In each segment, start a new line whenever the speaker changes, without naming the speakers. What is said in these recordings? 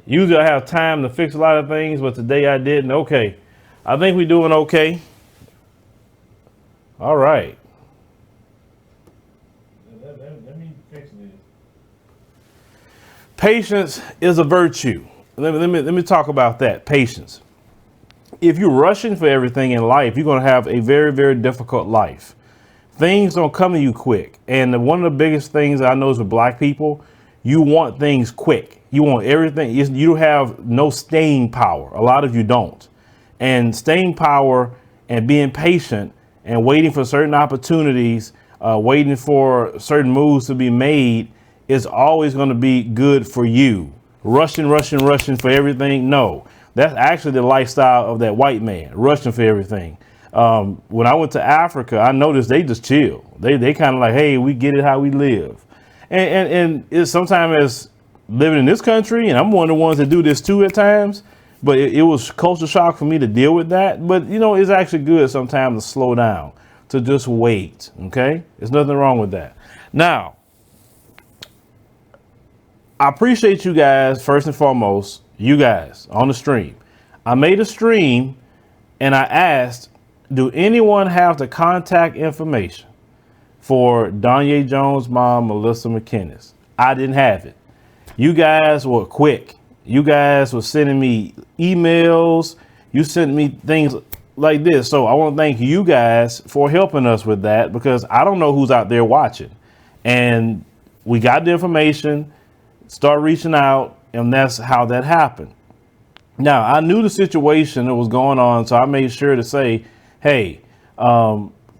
Usually I have time to fix a lot of things, but today I didn't. Okay. I think we're doing okay. All right. Let me fix this. Patience is a virtue. Let me talk about that. Patience. If you're rushing for everything in life, you're going to have a very, very difficult life. Things don't come to you quick. And one of the biggest things I know is with black people, you want things quick. You want everything. You have no staying power. A lot of you don't. And staying power and being patient and waiting for certain opportunities, waiting for certain moves to be made is always going to be good for you. Rushing for everything. No, that's actually the lifestyle of that white man, rushing for everything. When I went to Africa, I noticed they just chill. They kind of like, hey, we get it how we live. And it's sometimes as living in this country, and I'm one of the ones that do this too at times, but it was culture shock for me to deal with that. But, you know, it's actually good sometimes to slow down, to just wait. OK, there's nothing wrong with that. Now, I appreciate you guys, first and foremost, you guys on the stream. I made a stream and I asked, do anyone have the contact information for Danye Jones' mom, Melissa Mckinnies? I didn't have it. You guys were quick. You guys were sending me emails. You sent me things like this. So I want to thank you guys for helping us with that, because I don't know who's out there watching. And we got the information, start reaching out, and that's how that happened. Now, I knew the situation that was going on, so I made sure to say, hey,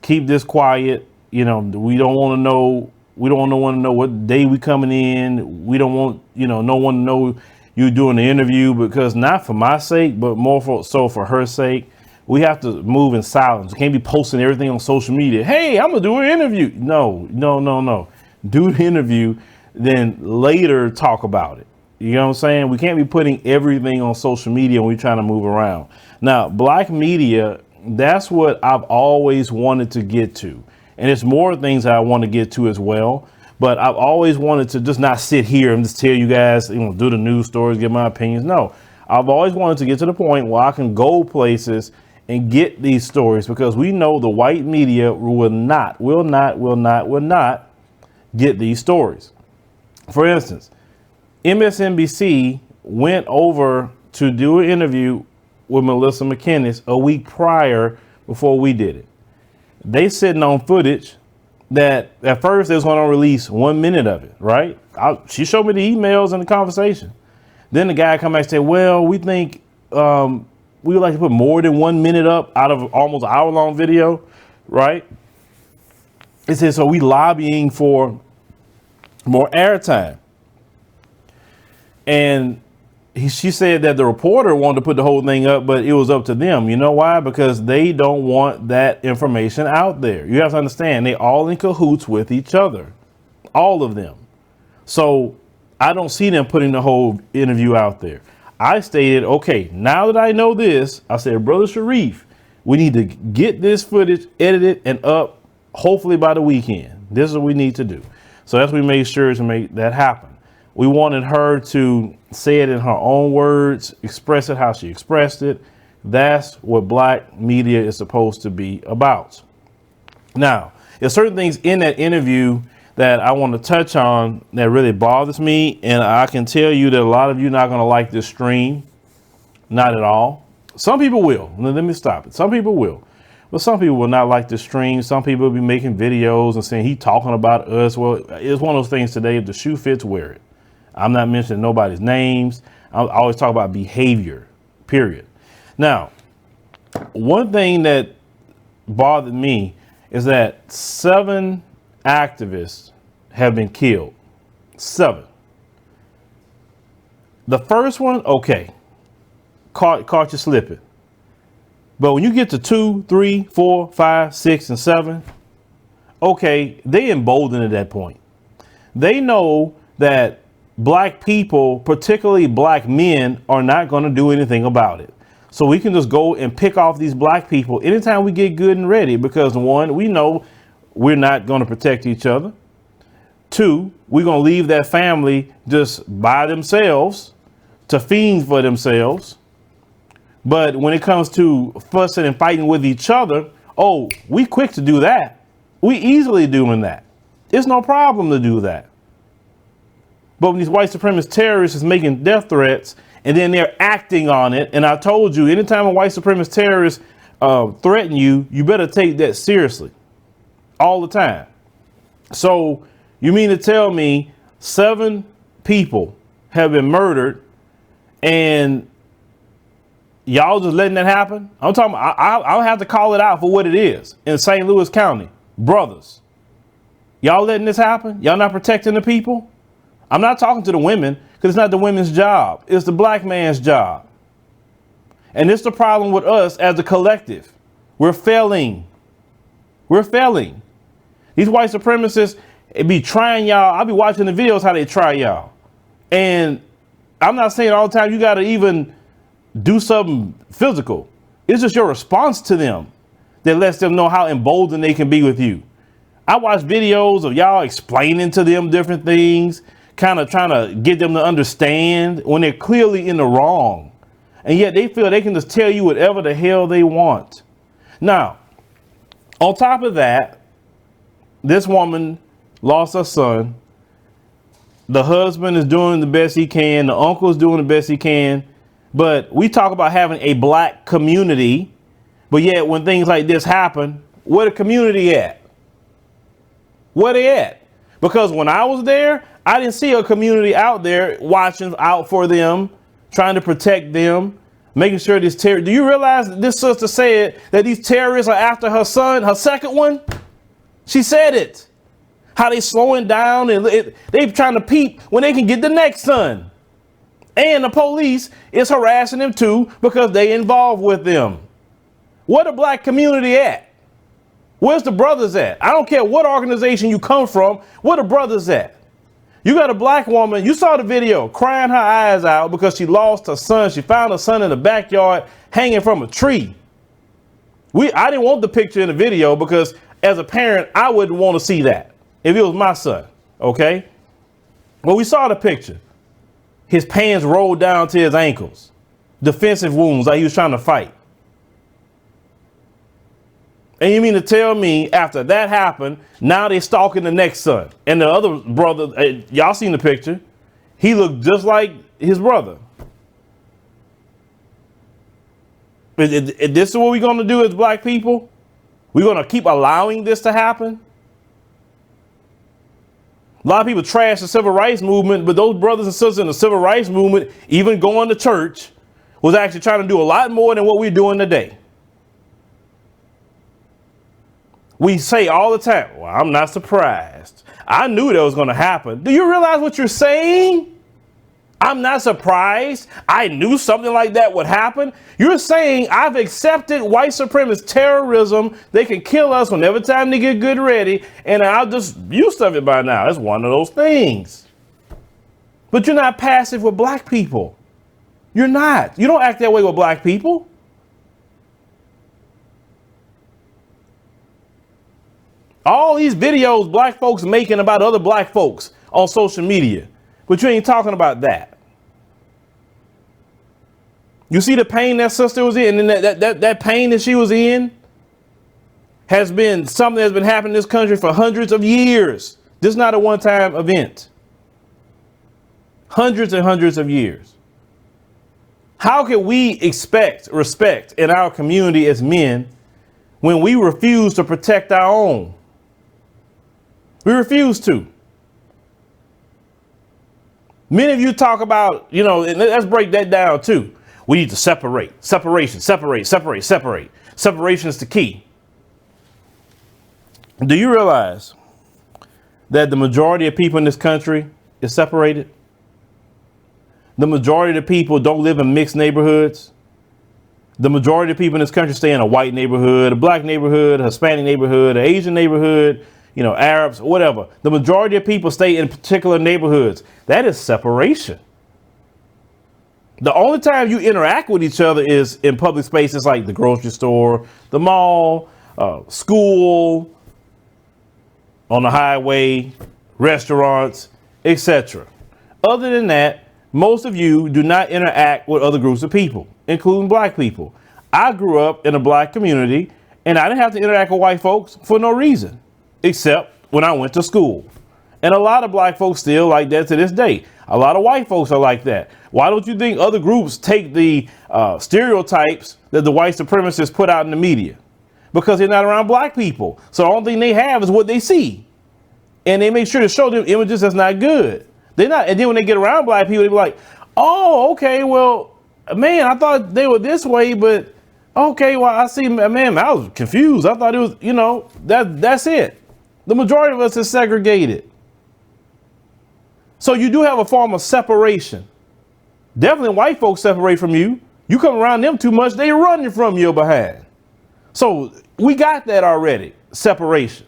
keep this quiet. You know, we don't want to know. We don't want to know what day we coming in. We don't want, no one to know you doing the interview, because not for my sake, but more for her sake. We have to move in silence. We can't be posting everything on social media. Hey, I'm going to do an interview. No. Do the interview, then later talk about it. You know what I'm saying? We can't be putting everything on social media when we're trying to move around. Now, black media, that's what I've always wanted to get to. And there's more things that I want to get to as well. But I've always wanted to just not sit here and just tell you guys, do the news stories, give my opinions. No, I've always wanted to get to the point where I can go places and get these stories, because we know the white media will not get these stories. For instance, MSNBC went over to do an interview with Melissa Mckinnies a week prior before we did it. They sitting on footage that at first they was going to release 1 minute of it, right? She showed me the emails and the conversation. Then the guy come back and said, well, we think we would like to put more than 1 minute up out of almost an hour-long video, right? It says, so we lobbying for more airtime. And she said that the reporter wanted to put the whole thing up, but it was up to them. You know why? Because they don't want that information out there. You have to understand, they all in cahoots with each other, all of them. So I don't see them putting the whole interview out there. I stated, okay, now that I know this, I said, Brother Sharif, we need to get this footage edited and up, hopefully by the weekend. This is what we need to do. So that's what we made sure to make that happen. We wanted her to say it in her own words, express it how she expressed it. That's what black media is supposed to be about. Now, there's certain things in that interview that I want to touch on that really bothers me. And I can tell you that a lot of you are not going to like this stream. Not at all. Some people will. Let me stop it. Some people will. But some people will not like this stream. Some people will be making videos and saying he talking about us. Well, it's one of those things today. If the shoe fits, wear it. I'm not mentioning nobody's names. I always talk about behavior, period. Now, one thing that bothered me is that 7 activists have been killed. 7. The first one, okay, caught you slipping. But when you get to 2, 3, 4, 5, 6, and 7, okay, they emboldened at that point. They know that black people, particularly black men, are not going to do anything about it. So we can just go and pick off these black people anytime we get good and ready, because 1, we know we're not going to protect each other. 2, we're going to leave that family just by themselves. to fend for themselves. But when it comes to fussing and fighting with each other, oh, we quick to do that. We easily doing that. It's no problem to do that. But when these white supremacist terrorists is making death threats and then they're acting on it, and I told you, anytime a white supremacist terrorist threaten you, you better take that seriously all the time. So you mean to tell me 7 people have been murdered and y'all just letting that happen? I'm talking about, I'll have to call it out for what it is in St. Louis County. Brothers, y'all letting this happen? Y'all not protecting the people? I'm not talking to the women because it's not the women's job. It's the black man's job. And it's the problem with us as a collective. We're failing. We're failing. These white supremacists be trying y'all. I'll be watching the videos how they try y'all. And I'm not saying all the time you got to even do something physical. It's just your response to them that lets them know how emboldened they can be with you. I watch videos of y'all explaining to them different things, kind of trying to get them to understand when they're clearly in the wrong. And yet they feel they can just tell you whatever the hell they want. Now, on top of that, this woman lost her son. The husband is doing the best he can. The uncle is doing the best he can. But we talk about having a black community. But yet when things like this happen, where the community at? Where they at? Because when I was there, I didn't see a community out there watching out for them, trying to protect them, making sure this terror. Do you realize that this sister said that these terrorists are after her son, her second one? She said it. How they slowing down and they trying to peep when they can get the next son. And the police is harassing them too because they involved with them. Where the black community at? Where's the brothers at? I don't care what organization you come from. Where the brothers at? You got a black woman. You saw the video crying her eyes out because she lost her son. She found her son in the backyard hanging from a tree. I didn't want the picture in the video because as a parent, I wouldn't want to see that if it was my son. OK, well, we saw the picture. His pants rolled down to his ankles, defensive wounds like he was trying to fight. And you mean to tell me after that happened, now they stalking the next son and the other brother? Y'all seen the picture. He looked just like his brother. This is what we're going to do as black people? We're going to keep allowing this to happen? A lot of people trash the civil rights movement, but those brothers and sisters in the civil rights movement, even going to church, was actually trying to do a lot more than what we're doing today. We say all the time, well, I'm not surprised. I knew that was going to happen. Do you realize what you're saying? I'm not surprised. I knew something like that would happen. You're saying I've accepted white supremacist terrorism. They can kill us whenever time they get good ready. And I'll just used to it by now. It's one of those things. But you're not passive with black people. You're not. You don't act that way with black people. All these videos black folks making about other black folks on social media, but you ain't talking about that. You see the pain that sister was in, and that pain that she was in has been something that's been happening in this country for hundreds of years. This is not a one-time event. Hundreds and hundreds of years. How can we expect respect in our community as men when we refuse to protect our own? We refuse to. Many of you talk about, and let's break that down too. We need to separate. Separation. Separation is the key. Do you realize that the majority of people in this country is separated? The majority of the people don't live in mixed neighborhoods. The majority of people in this country stay in a white neighborhood, a black neighborhood, a Hispanic neighborhood, an Asian neighborhood, Arabs, whatever. The majority of people stay in particular neighborhoods. That is separation. The only time you interact with each other is in public spaces like the grocery store, the mall, school, on the highway, restaurants, etc. Other than that, most of you do not interact with other groups of people, including black people. I grew up in a black community and I didn't have to interact with white folks for no reason, except when I went to school. And a lot of black folks still like that to this day. A lot of white folks are like that. Why don't you think other groups take the stereotypes that the white supremacists put out in the media? Because they're not around black people. So the only thing they have is what they see. And they make sure to show them images that's not good. They're not. And then when they get around black people, they be like, oh, okay, well, man, I thought they were this way, but okay, well, I see, man, I was confused. I thought it was, you know, that's it. The majority of us is segregated. So you do have a form of separation. Definitely white folks separate from you. You come around them too much, they running from your behind. So we got that already, separation.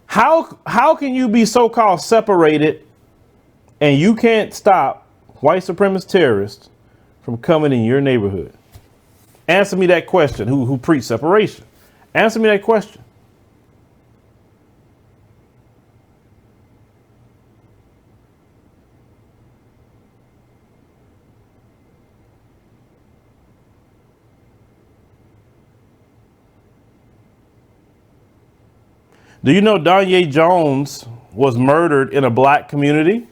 How can you be so-called separated and you can't stop white supremacist terrorists from coming in your neighborhood? Answer me that question, who preach separation. Answer me that question. Do you know Danye Jones was murdered in a black community?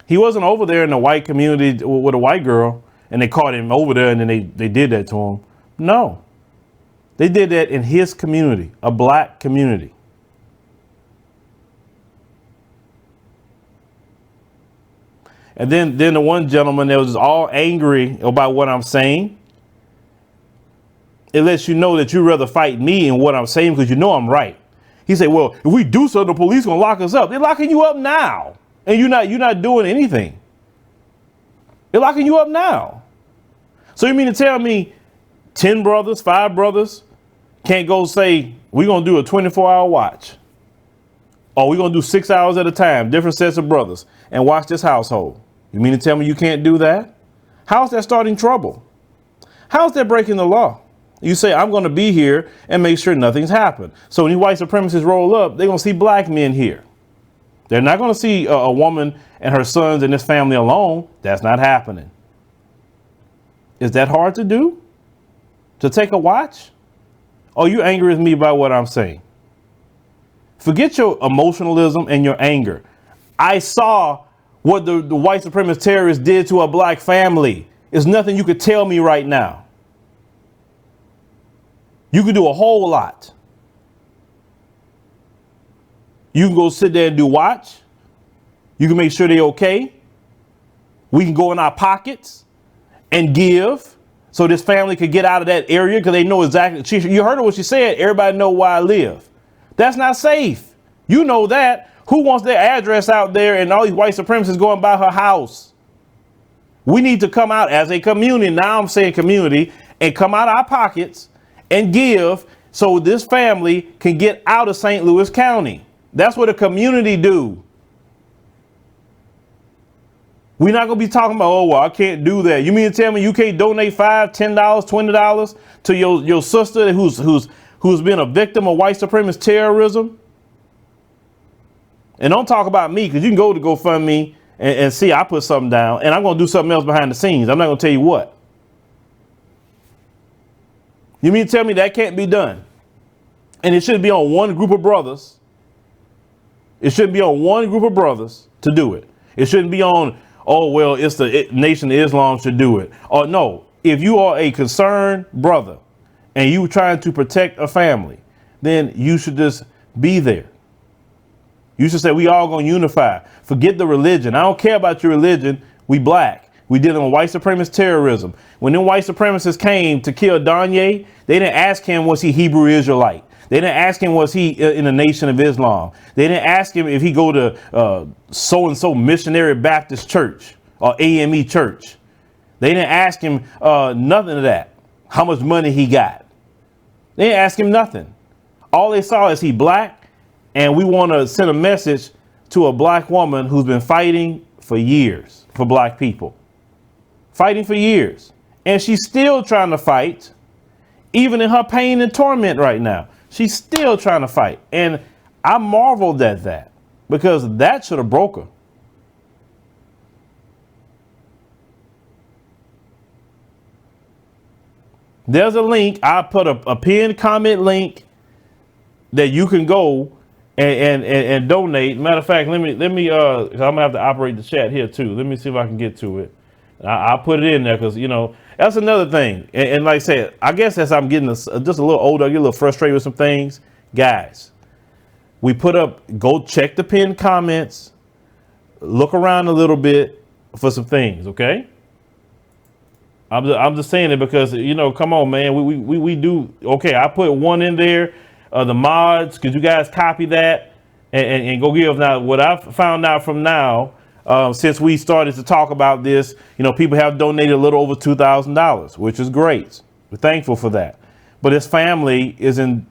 He wasn't over there in the white community with a white girl and they caught him over there and then they did that to him. No, they did that in his community, a black community. And then the one gentleman that was all angry about what I'm saying, it lets you know that you'd rather fight me and what I'm saying because you know I'm right. He said, well, if we do something, the police gonna lock us up. They're locking you up now. And you're not doing anything. They're locking you up now. So you mean to tell me 10 brothers, 5 brothers can't go say, we're gonna do a 24-hour watch. Or we're gonna do 6 hours at a time, different sets of brothers, and watch this household. You mean to tell me you can't do that? How's that starting trouble? How's that breaking the law? You say, I'm going to be here and make sure nothing's happened. So when these white supremacists roll up, they're going to see black men here. They're not going to see a woman and her sons and this family alone. That's not happening. Is that hard to do? To take a watch? Or are you angry with me about what I'm saying? Forget your emotionalism and your anger. I saw what the white supremacist terrorists did to a black family. There's nothing you could tell me right now. You can do a whole lot. You can go sit there and do watch. You can make sure they're okay. We can go in our pockets and give so this family could get out of that area because they know exactly. You heard what she said. Everybody know where I live. That's not safe. You know that. Who wants their address out there and all these white supremacists going by her house? We need to come out as a community. Now I'm saying community and come out of our pockets and give so this family can get out of St. Louis County. That's what a community do. We're not going to be talking about, oh, well, I can't do that. You mean to tell me you can't donate $5, $10, $20 to your sister who's been a victim of white supremacist terrorism? And don't talk about me, because you can go to GoFundMe and see I put something down and I'm going to do something else behind the scenes. I'm not going to tell you what. You mean to tell me that can't be done? And it should be on one group of brothers. It shouldn't be on one group of brothers to do it. It shouldn't be on, oh, well, it's the Nation of Islam should do it. Or no, if you are a concerned brother and you trying to protect a family, then you should just be there. You should say, we all going to unify. Forget the religion. I don't care about your religion. We black. We dealing with white supremacist terrorism. When them white supremacists came to kill Danye, they didn't ask him, was he Hebrew Israelite? They didn't ask him, was he in the Nation of Islam? They didn't ask him if he go to so-and-so Missionary Baptist Church or AME Church. They didn't ask him nothing of that, how much money he got. They didn't ask him nothing. All they saw is he black, and we want to send a message to a black woman who's been fighting for years for black people. Fighting for years. And she's still trying to fight, even in her pain and torment right now. She's still trying to fight. And I marveled at that because that should have broke her. There's a link. I put a pinned comment link that you can go and donate. Matter of fact, let me 'cause I'm gonna have to operate the chat here too. Let me see if I can get to it. I'll put it in there because, you know, that's another thing. And like I said, I guess as I'm getting just a little older, I get a little frustrated with some things. Guys, we go check the pinned comments, look around a little bit for some things, okay? I'm just saying it because, you know, come on, man. We do. Okay, I put one in there. The mods, could you guys copy that and go give? Now, what I've found out from now, since we started to talk about this, you know, people have donated a little over $2,000, which is great. We're thankful for that. But his family is in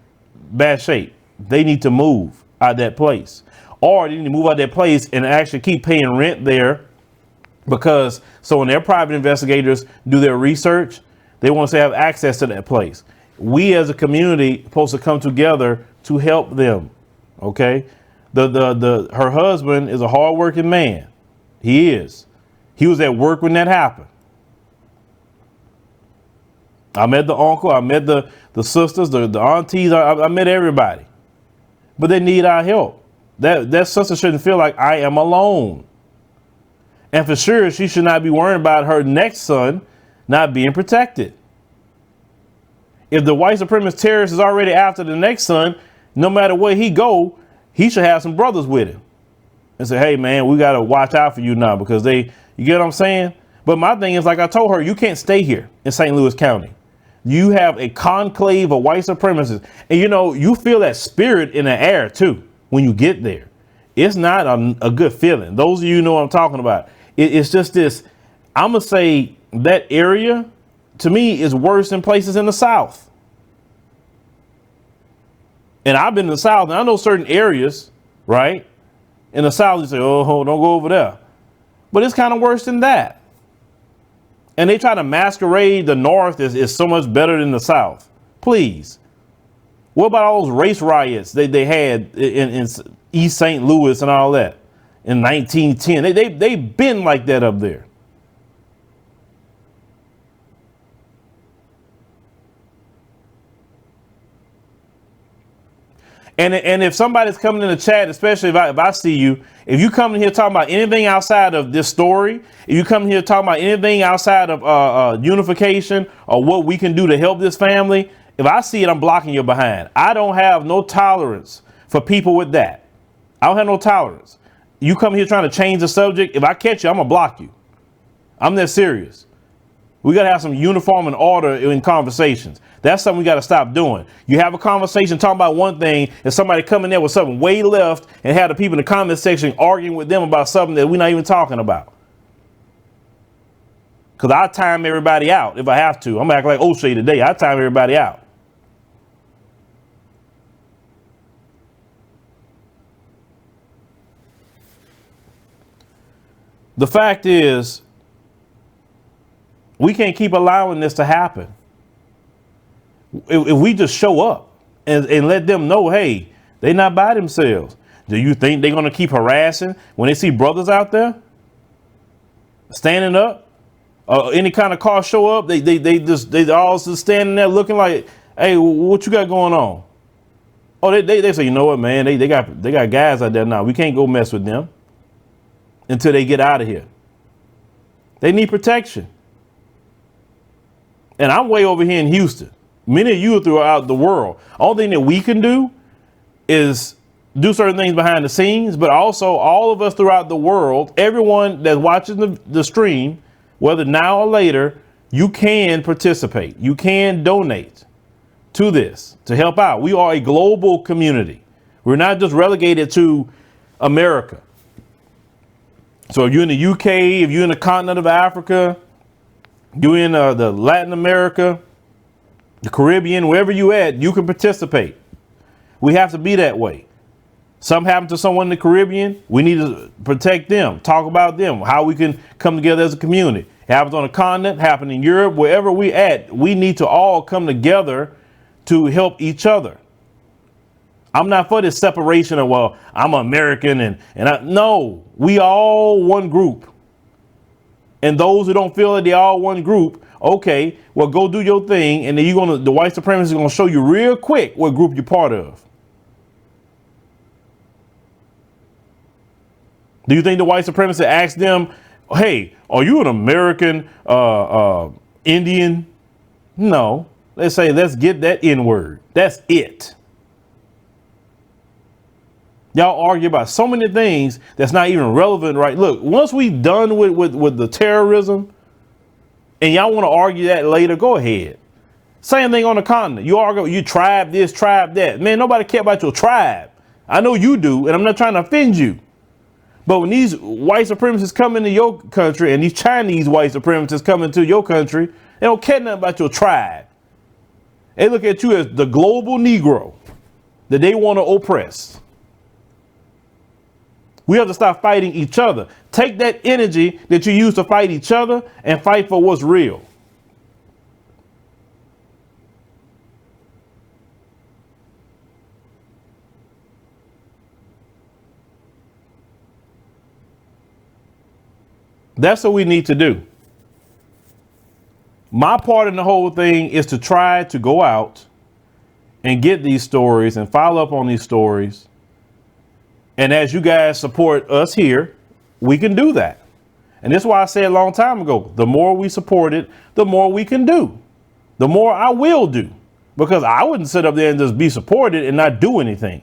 bad shape. They need to move out of that place, or they need to move out of that place and actually keep paying rent there. Because so when their private investigators do their research, they want to have access to that place. We as a community supposed to come together to help them. Okay. Her husband is a hardworking man. He is. He was at work when that happened. I met the uncle. I met the sisters, the aunties. I met everybody. But they need our help. That sister shouldn't feel like I am alone. And for sure, she should not be worrying about her next son not being protected. If the white supremacist terrorist is already after the next son, no matter where he go, he should have some brothers with him and say, hey, man, we got to watch out for you now because you get what I'm saying? But my thing is, like I told her, you can't stay here in St. Louis County. You have a conclave of white supremacists. And, you know, you feel that spirit in the air, too, when you get there. It's not a good feeling. Those of you know what I'm talking about. It's just this. I'm going to say that area, to me, is worse than places in the South. And I've been in the South, and I know certain areas, right? In the South, you say, oh, don't go over there. But it's kind of worse than that. And they try to masquerade the North is so much better than the South. Please. What about all those race riots they had in East St. Louis and all that in 1910? They've been like that up there. And if somebody's coming in the chat, especially if I see you, if you come in here talking about anything outside of this story, if you come in here talking about anything outside of unification or what we can do to help this family, if I see it, I'm blocking your behind. I don't have no tolerance for people with that. I don't have no tolerance. You come here trying to change the subject. If I catch you, I'm gonna block you. I'm that serious. We got to have some uniform and order in conversations. That's something we got to stop doing. You have a conversation talking about one thing and somebody come in there with something way left and have the people in the comment section arguing with them about something that we're not even talking about. Because I time everybody out if I have to. I'm going to act like O'Shea today. I time everybody out. The fact is, we can't keep allowing this to happen. If we just show up and let them know, hey, they're not by themselves. Do you think they're going to keep harassing when they see brothers out there standing up? Any kind of car show up, they all just standing there looking like, hey, what you got going on? Oh, they say, you know what, man, they got guys out there now. We can't go mess with them until they get out of here. They need protection. And I'm way over here in Houston. Many of you are throughout the world. All thing that we can do is do certain things behind the scenes, but also all of us throughout the world, everyone that watches the stream, whether now or later, you can participate. You can donate to this to help out. We are a global community. We're not just relegated to America. So if you're in the UK, if you're in the continent of Africa, you're in the Latin America, the Caribbean, wherever you at, you can participate. We have to be that way. Something happened to someone in the Caribbean, we need to protect them, talk about them, how we can come together as a community. It happens on the continent, happen in Europe, wherever we at, we need to all come together to help each other. I'm not for this separation of, well, I'm American no, we all one group. And those who don't feel that they're all one group Okay, well, go do your thing, and then the white supremacists is gonna show you real quick what group you're part of. Do you think the white supremacists asked them, hey, are you an American Indian? No. They say, let's get that N-word. That's it. Y'all argue about so many things that's not even relevant, right? Look, once we done with the terrorism, and y'all want to argue that later, go ahead. Same thing on the continent. You argue, you tribe this, tribe that. Man, nobody care about your tribe. I know you do, and I'm not trying to offend you. But when these white supremacists come into your country and these Chinese white supremacists come into your country, they don't care nothing about your tribe. They look at you as the global Negro that they want to oppress. We have to stop fighting each other. Take that energy that you use to fight each other and fight for what's real. That's what we need to do. My part in the whole thing is to try to go out and get these stories and follow up on these stories. And as you guys support us here, we can do that. And this is why I said a long time ago, the more we support it, the more we can do. The more I will do. Because I wouldn't sit up there and just be supported and not do anything.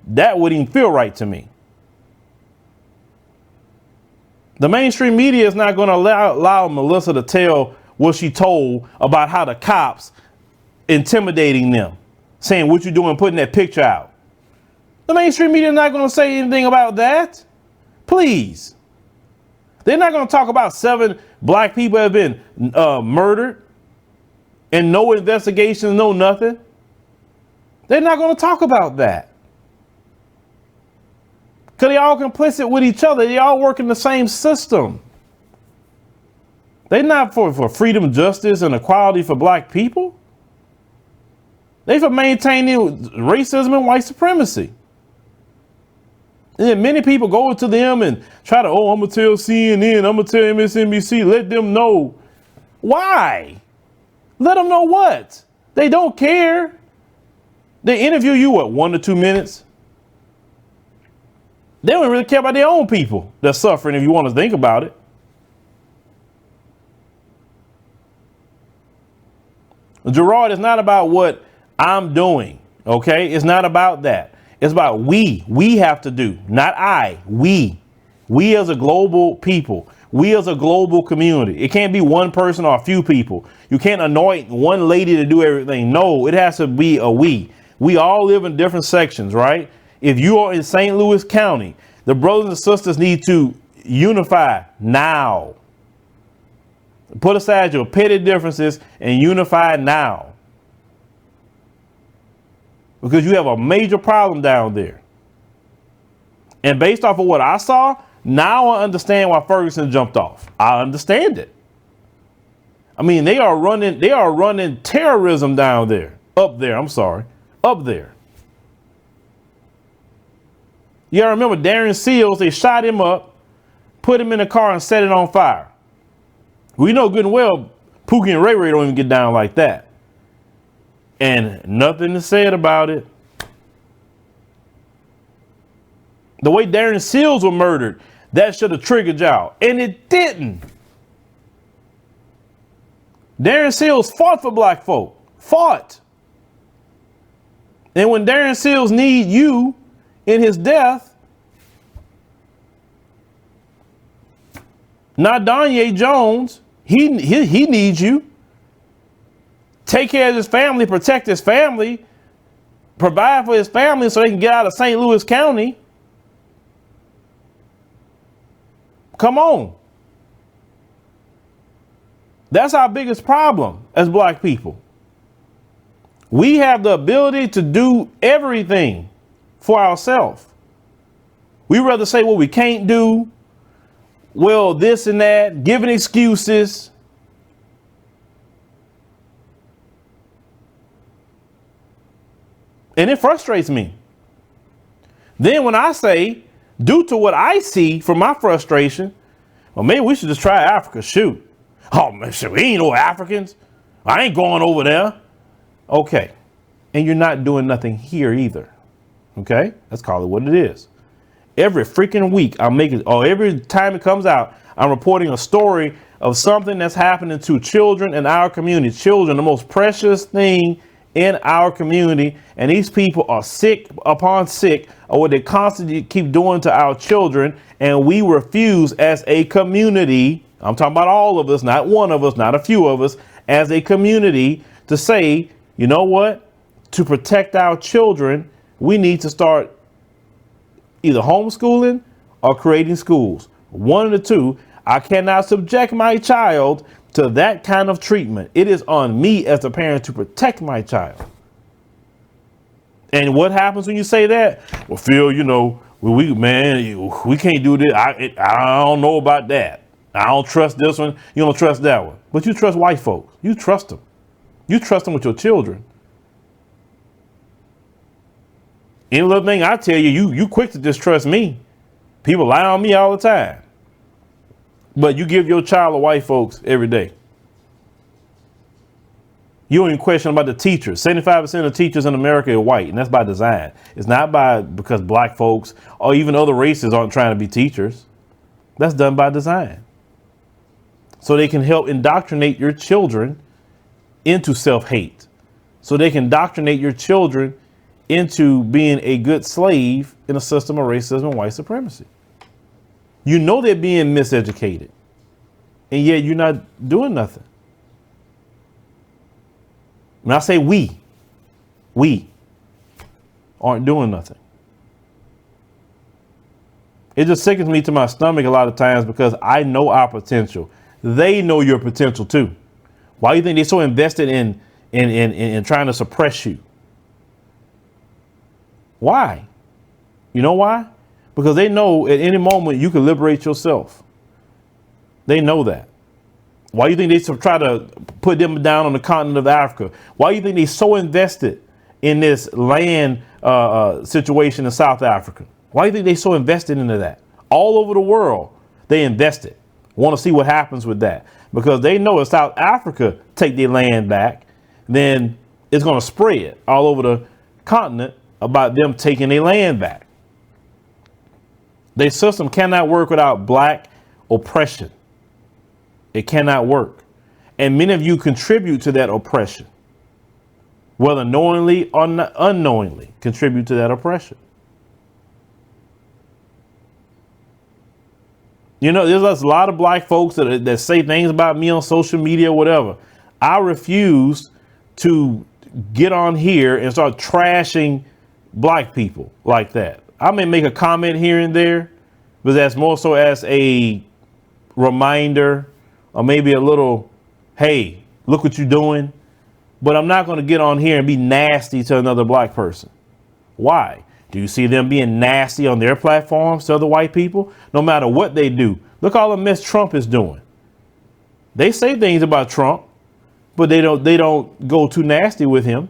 That wouldn't even feel right to me. The mainstream media is not going to allow Melissa to tell what she told about how the cops intimidating them, saying what you doing, putting that picture out. The mainstream media is not going to say anything about that. Please. They're not going to talk about 7 black people have been murdered and no investigations, no nothing. They're not going to talk about that. Because they all complicit with each other. They all work in the same system. They're not for freedom, justice, and equality for black people. They for maintaining racism and white supremacy. And then many people go to them and try to, I'm going to tell CNN, I'm going to tell MSNBC, let them know. Why? Let them know what? They don't care. They interview you, 1 to 2 minutes? They don't really care about their own people that's suffering, if you want to think about it. Gerard, it's not about what I'm doing, okay? It's not about that. It's about we have to do, not I, we as a global people, we as a global community. It can't be one person or a few people. You can't anoint one lady to do everything. No, it has to be a we. We all live in different sections, right? If you are in St. Louis County, the brothers and sisters need to unify now. Put aside your petty differences and unify now. Because you have a major problem down there. And based off of what I saw, now I understand why Ferguson jumped off. I understand it. I mean, they are running terrorism down there. Up there. You remember Darren Seals, they shot him up, put him in a car and set it on fire. We know good and well Pookie and Ray Ray don't even get down like that. And nothing is said about it. The way Darren Seals were murdered, that should have triggered y'all. And it didn't. Darren Seals fought for black folk. Fought. And when Darren Seals need you in his death, not Danye Jones, he needs you. Take care of his family, protect his family, provide for his family so they can get out of St. Louis County. Come on. That's our biggest problem as black people. We have the ability to do everything for ourselves. We rather say what we can't do. Well, this and that, giving excuses. And it frustrates me. Then when I say, due to what I see from my frustration, well, maybe we should just try Africa. Shoot. Oh, man, shit, we ain't no Africans. I ain't going over there. Okay. And you're not doing nothing here either. Okay. Let's call it what it is. Every freaking week I'm making, or every time it comes out, I'm reporting a story of something that's happening to children in our community. Children, the most precious thing in our community. And these people are sick upon sick of what they constantly keep doing to our children. And we refuse as a community, I'm talking about all of us, not one of us, not a few of us, as a community to say, you know what? To protect our children, we need to start either homeschooling or creating schools. One of the two. I cannot subject my child to that kind of treatment. It is on me as a parent to protect my child. And what happens when you say that? Well, Phil, you know, we can't do this. I don't know about that. I don't trust this one. You don't trust that one. But you trust white folks. You trust them. You trust them with your children. Any little thing I tell you, you quick to distrust me. People lie on me all the time. But you give your child to white folks every day. You don't even question about the teachers. 75% of teachers in America are white, and that's by design. It's not because black folks or even other races aren't trying to be teachers. That's done by design. So they can help indoctrinate your children into self-hate. So they can indoctrinate your children into being a good slave in a system of racism and white supremacy. You know they're being miseducated, and yet you're not doing nothing. When I say we aren't doing nothing. It just sickens me to my stomach a lot of times because I know our potential. They know your potential too. Why do you think they're so invested in trying to suppress you? Why? You know why? Because they know at any moment you can liberate yourself. They know that. Why do you think they try to put them down on the continent of Africa? Why do you think they're so invested in this land situation in South Africa? Why do you think they're so invested into that? All over the world, they invested. Want to see what happens with that. Because they know if South Africa take their land back, then it's going to spread all over the continent about them taking their land back. Their system cannot work without black oppression. It cannot work. And many of you contribute to that oppression, whether knowingly or unknowingly contribute to that oppression. You know, there's a lot of black folks that say things about me on social media or whatever. I refuse to get on here and start trashing black people like that. I may make a comment here and there, but that's more so as a reminder or maybe a little, hey, look what you're doing. But I'm not going to get on here and be nasty to another black person. Why? Do you see them being nasty on their platforms to other white people? No matter what they do. Look all the mess Trump is doing. They say things about Trump, but they don't go too nasty with him.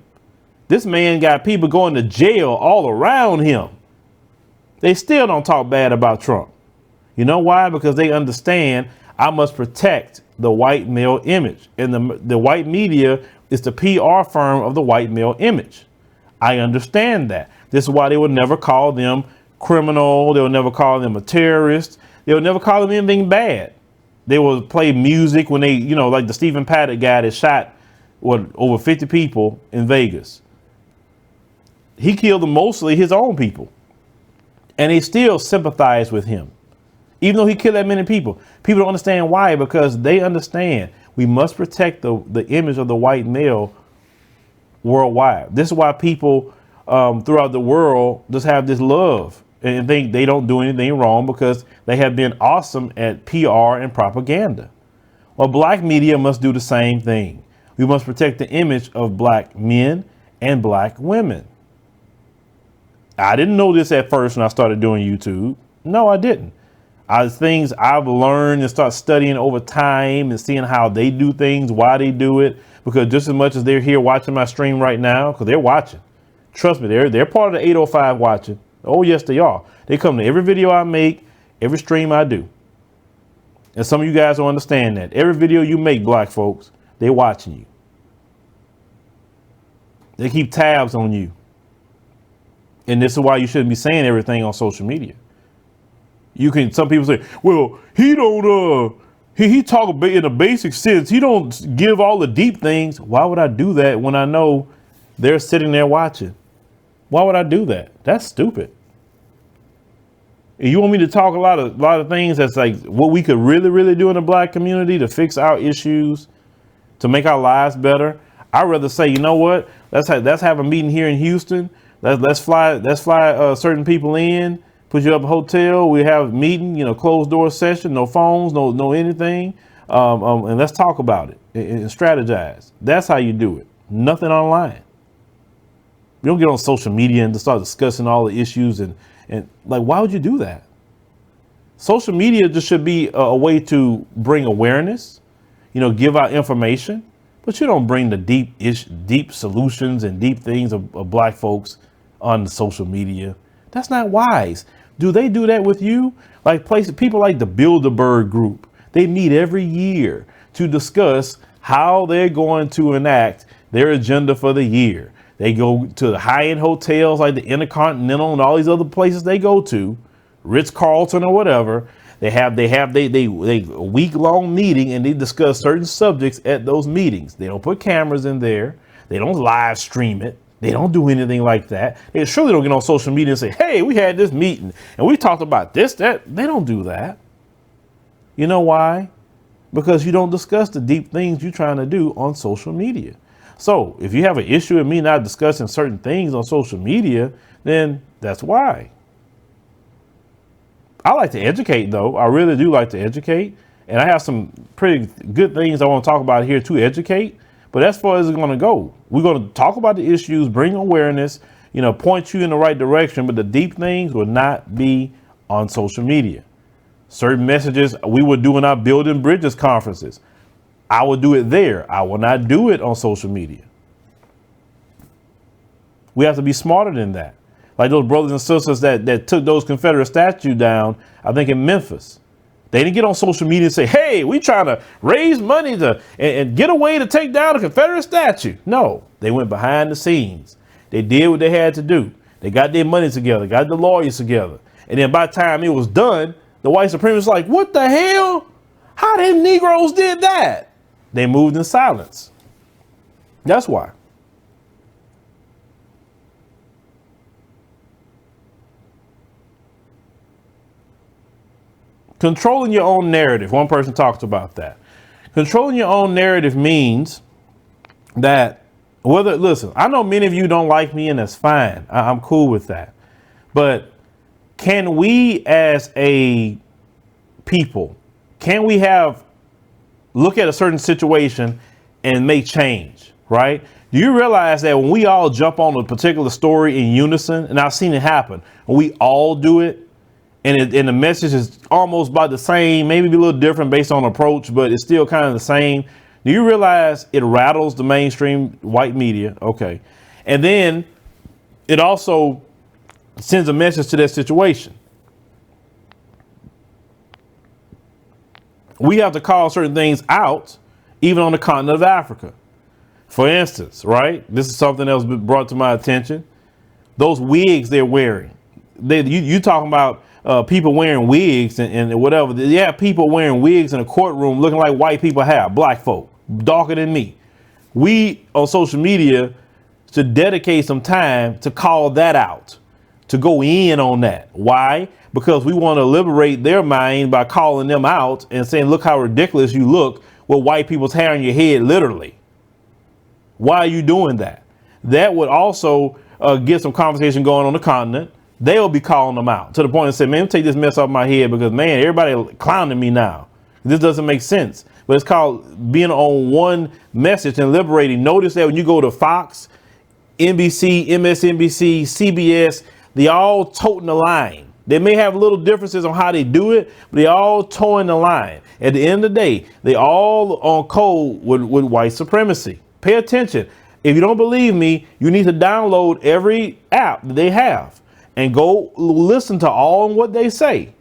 This man got people going to jail all around him. They still don't talk bad about Trump. You know why? Because they understand I must protect the white male image. And the white media is the PR firm of the white male image. I understand that. This is why they would never call them criminal. They would never call them a terrorist. They would never call them anything bad. They would play music when they, you know, like the Stephen Paddock guy that shot over 50 people in Vegas. He killed mostly his own people. And they still sympathize with him. Even though he killed that many people. People don't understand why, because they understand we must protect the image of the white male worldwide. This is why people throughout the world just have this love and think they don't do anything wrong because they have been awesome at PR and propaganda. Well, black media must do the same thing. We must protect the image of black men and black women. I didn't know this at first when I started doing YouTube. No, I didn't. Things I've learned and start studying over time and seeing how they do things, why they do it. Because just as much as they're here watching my stream right now, because they're watching. Trust me, they're part of the 805 watching. Oh, yes, they are. They come to every video I make, every stream I do. And some of you guys don't understand that. Every video you make, black folks, they're watching you. They keep tabs on you. And this is why you shouldn't be saying everything on social media. Some people say, well, he don't, he talk in a basic sense. He don't give all the deep things. Why would I do that when I know they're sitting there watching? Why would I do that? That's stupid. You want me to talk a lot of things that's like what we could really do in the black community to fix our issues, to make our lives better? I'd rather say, you know what? Let's have a meeting here in Houston. Let's fly certain people in, put you up a hotel. We have a meeting, closed door session, no phones, no anything. And let's talk about it and strategize. That's how you do it. Nothing online. You don't get on social media and start discussing all the issues and like, why would you do that? Social media just should be a way to bring awareness, give out information, but you don't bring the deep solutions and deep things of black folks on social media. That's not wise. Do they do that with you? Like people like the Bilderberg group, they meet every year to discuss how they're going to enact their agenda for the year. They go to the high-end hotels like the Intercontinental and all these other places they go to, Ritz-Carlton or whatever. They have a week-long meeting and they discuss certain subjects at those meetings. They don't put cameras in there. They don't live stream it. They don't do anything like that. They surely don't get on social media and say, hey, we had this meeting and we talked about this, that. They don't do that. You know why? Because you don't discuss the deep things you're trying to do on social media. So if you have an issue with me not discussing certain things on social media, then that's why. I like to educate, though. I really do like to educate. And I have some pretty good things I want to talk about here to educate. But that's far as it's going to go. We're going to talk about the issues, bring awareness, point you in the right direction. But the deep things will not be on social media. Certain messages we would do in our Building Bridges conferences. I will do it there. I will not do it on social media. We have to be smarter than that. Like those brothers and sisters that took those Confederate statues down, I think in Memphis. They didn't get on social media and say, hey, we trying to raise money and get a way to take down a Confederate statue. No, they went behind the scenes. They did what they had to do. They got their money together, got the lawyers together. And then by the time it was done, the white supremacists like, what the hell? How them Negroes did that? They moved in silence. That's why. Controlling your own narrative. One person talked about that. Controlling your own narrative means that listen, I know many of you don't like me and that's fine. I'm cool with that. But can we as a people, look at a certain situation and make change, right? Do you realize that when we all jump on a particular story in unison, and I've seen it happen, when we all do it, and the message is almost about the same, maybe a little different based on approach, but it's still kind of the same. Do you realize it rattles the mainstream white media? Okay. And then it also sends a message to that situation. We have to call certain things out, even on the continent of Africa. For instance, right? This is something that was brought to my attention. Those wigs they're wearing. You talking about people wearing wigs and whatever. You have people wearing wigs in a courtroom looking like white people have, black folk, darker than me. We on social media should dedicate some time to call that out, to go in on that. Why? Because we want to liberate their mind by calling them out and saying, look how ridiculous you look with white people's hair on your head, literally. Why are you doing that? That would also get some conversation going on the continent. They'll be calling them out to the point and say, man, take this mess off my head because, man, everybody clowning me now. This doesn't make sense. But it's called being on one message and liberating. Notice that when you go to Fox, NBC, MSNBC, CBS, they all toting the line. They may have little differences on how they do it, but they all towing the line. At the end of the day, they all on code with white supremacy. Pay attention. If you don't believe me, you need to download every app that they have and go listen to all of what they say.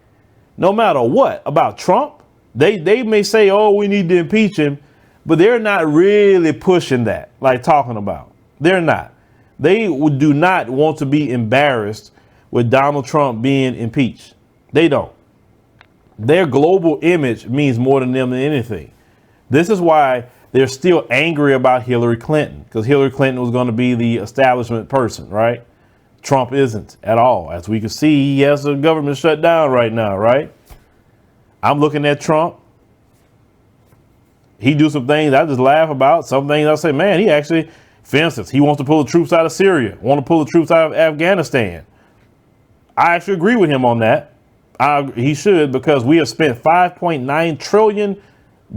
No matter what, about Trump, They may say, oh, we need to impeach him, but they're not really pushing that, like talking about. They're not. They do not want to be embarrassed with Donald Trump being impeached. They don't. Their global image means more to them than anything. This is why they're still angry about Hillary Clinton, because Hillary Clinton was going to be the establishment person, right? Trump isn't at all. As we can see, he has the government shut down right now, right? I'm looking at Trump. He do some things I just laugh about. Some things I say, man, he actually, for instance, he wants to pull the troops out of Syria, want to pull the troops out of Afghanistan. I actually agree with him on that. He should, because we have spent $5.9 trillion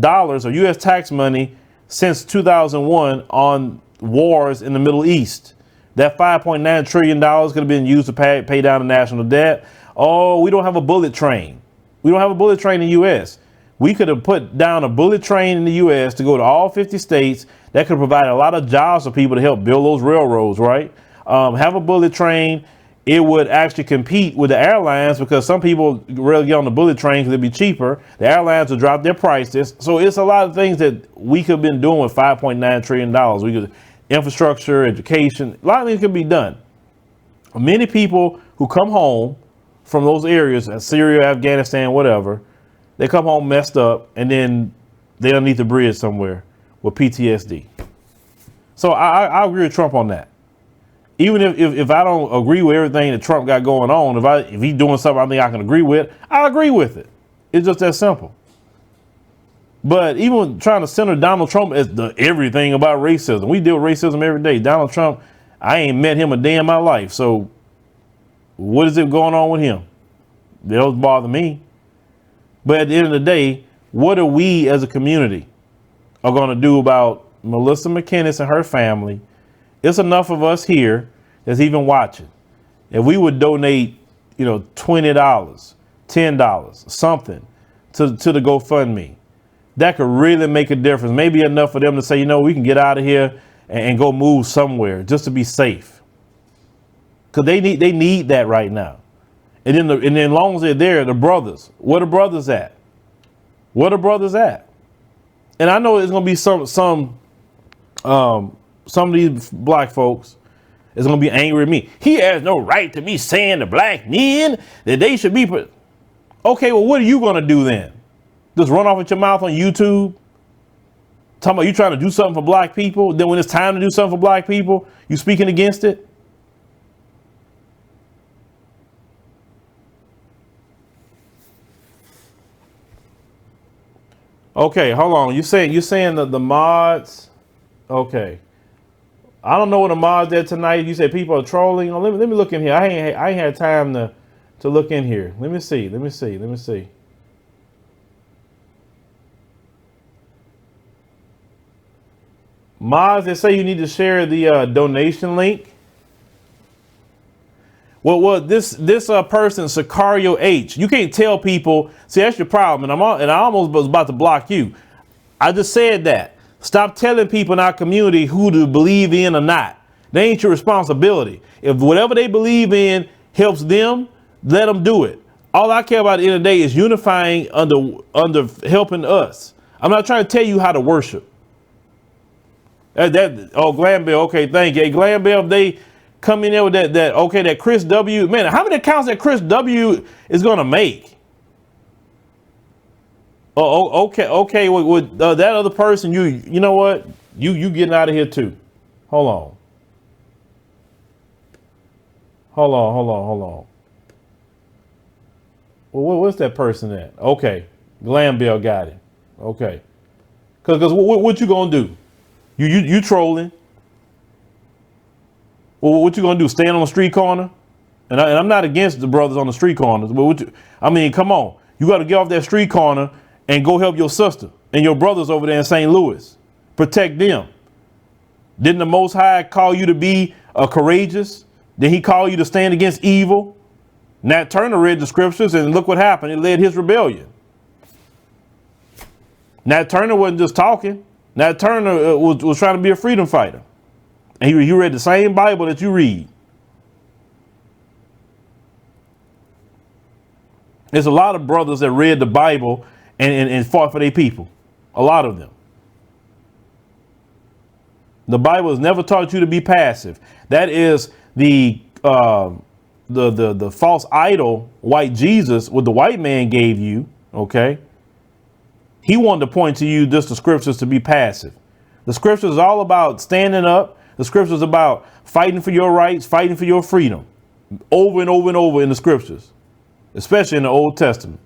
of U.S. tax money since 2001 on wars in the Middle East. That $5.9 trillion could have been used to pay down the national debt. Oh, we don't have a bullet train. We don't have a bullet train in the U.S. We could have put down a bullet train in the U.S. to go to all 50 states. That could provide a lot of jobs for people to help build those railroads, right? Have a bullet train. It would actually compete with the airlines, because some people really get on the bullet train because it'd be cheaper. The airlines would drop their prices. So it's a lot of things that we could have been doing with $5.9 trillion. We could infrastructure, education, a lot of things could be done. Many people who come home from those areas, Syria, Afghanistan, whatever, they come home messed up, and then they're underneath the bridge somewhere with PTSD. So I agree with Trump on that. Even if I don't agree with everything that Trump got going on, if he's doing something I think I can agree with, I agree with it. It's just that simple. But even trying to center Donald Trump as the everything about racism, we deal with racism every day. Donald Trump, I ain't met him a day in my life. So what is it going on with him? That doesn't bother me. But at the end of the day, what are we as a community are going to do about Melissa Mckinnies and her family? It's enough of us here that's even watching. If we would donate, $20, $10, something to the GoFundMe, that could really make a difference. Maybe enough for them to say, we can get out of here and go move somewhere just to be safe. Because they need that right now. And then as long as they're there, the brothers, where the brothers at? Where the brothers at? And I know there's gonna be some of these black folks is gonna be angry at me. He has no right to be saying to black men that they should be put. Okay, well, what are you gonna do then? Just run off with your mouth on YouTube? Talking about you trying to do something for black people, then when it's time to do something for black people, you speaking against it? Okay, hold on. You're saying that the mods, okay. I don't know what the mods did tonight. You said people are trolling. Oh, let me look in here. I ain't had time to look in here. Let me see. Mods, they say you need to share the donation link. Well, this person, Sicario H, you can't tell people. See, that's your problem. And I almost was about to block you. I just said that. Stop telling people in our community who to believe in or not. They ain't your responsibility. If whatever they believe in helps them, let them do it. All I care about at the end of the day is unifying under helping us. I'm not trying to tell you how to worship. Glanville, okay, thank you. Hey, Glanville, they come in there with that Chris W. Man, how many accounts that Chris W. is going to make? Oh, okay. With that other person, you know what? You getting out of here too. Hold on. Well, what's that person at? Okay, Glanville got it. Okay, because what you gonna do? You trolling? Well, what you gonna do? Stand on the street corner? And I'm not against the brothers on the street corners, but come on. You got to get off that street corner and go help your sister and your brothers over there in St. Louis. Protect them. Didn't the Most High call you to be courageous? Did he call you to stand against evil? Nat Turner read the scriptures and look what happened. It led his rebellion. Nat Turner wasn't just talking. Nat Turner was trying to be a freedom fighter. And he read the same Bible that you read. There's a lot of brothers that read the Bible and fought for their people. A lot of them. The Bible has never taught you to be passive. That is the false idol, white Jesus, what the white man gave you. Okay. He wanted to point to you just the scriptures to be passive. The scriptures is all about standing up. The scriptures about fighting for your rights, fighting for your freedom, over and over and over in the scriptures, especially in the Old Testament.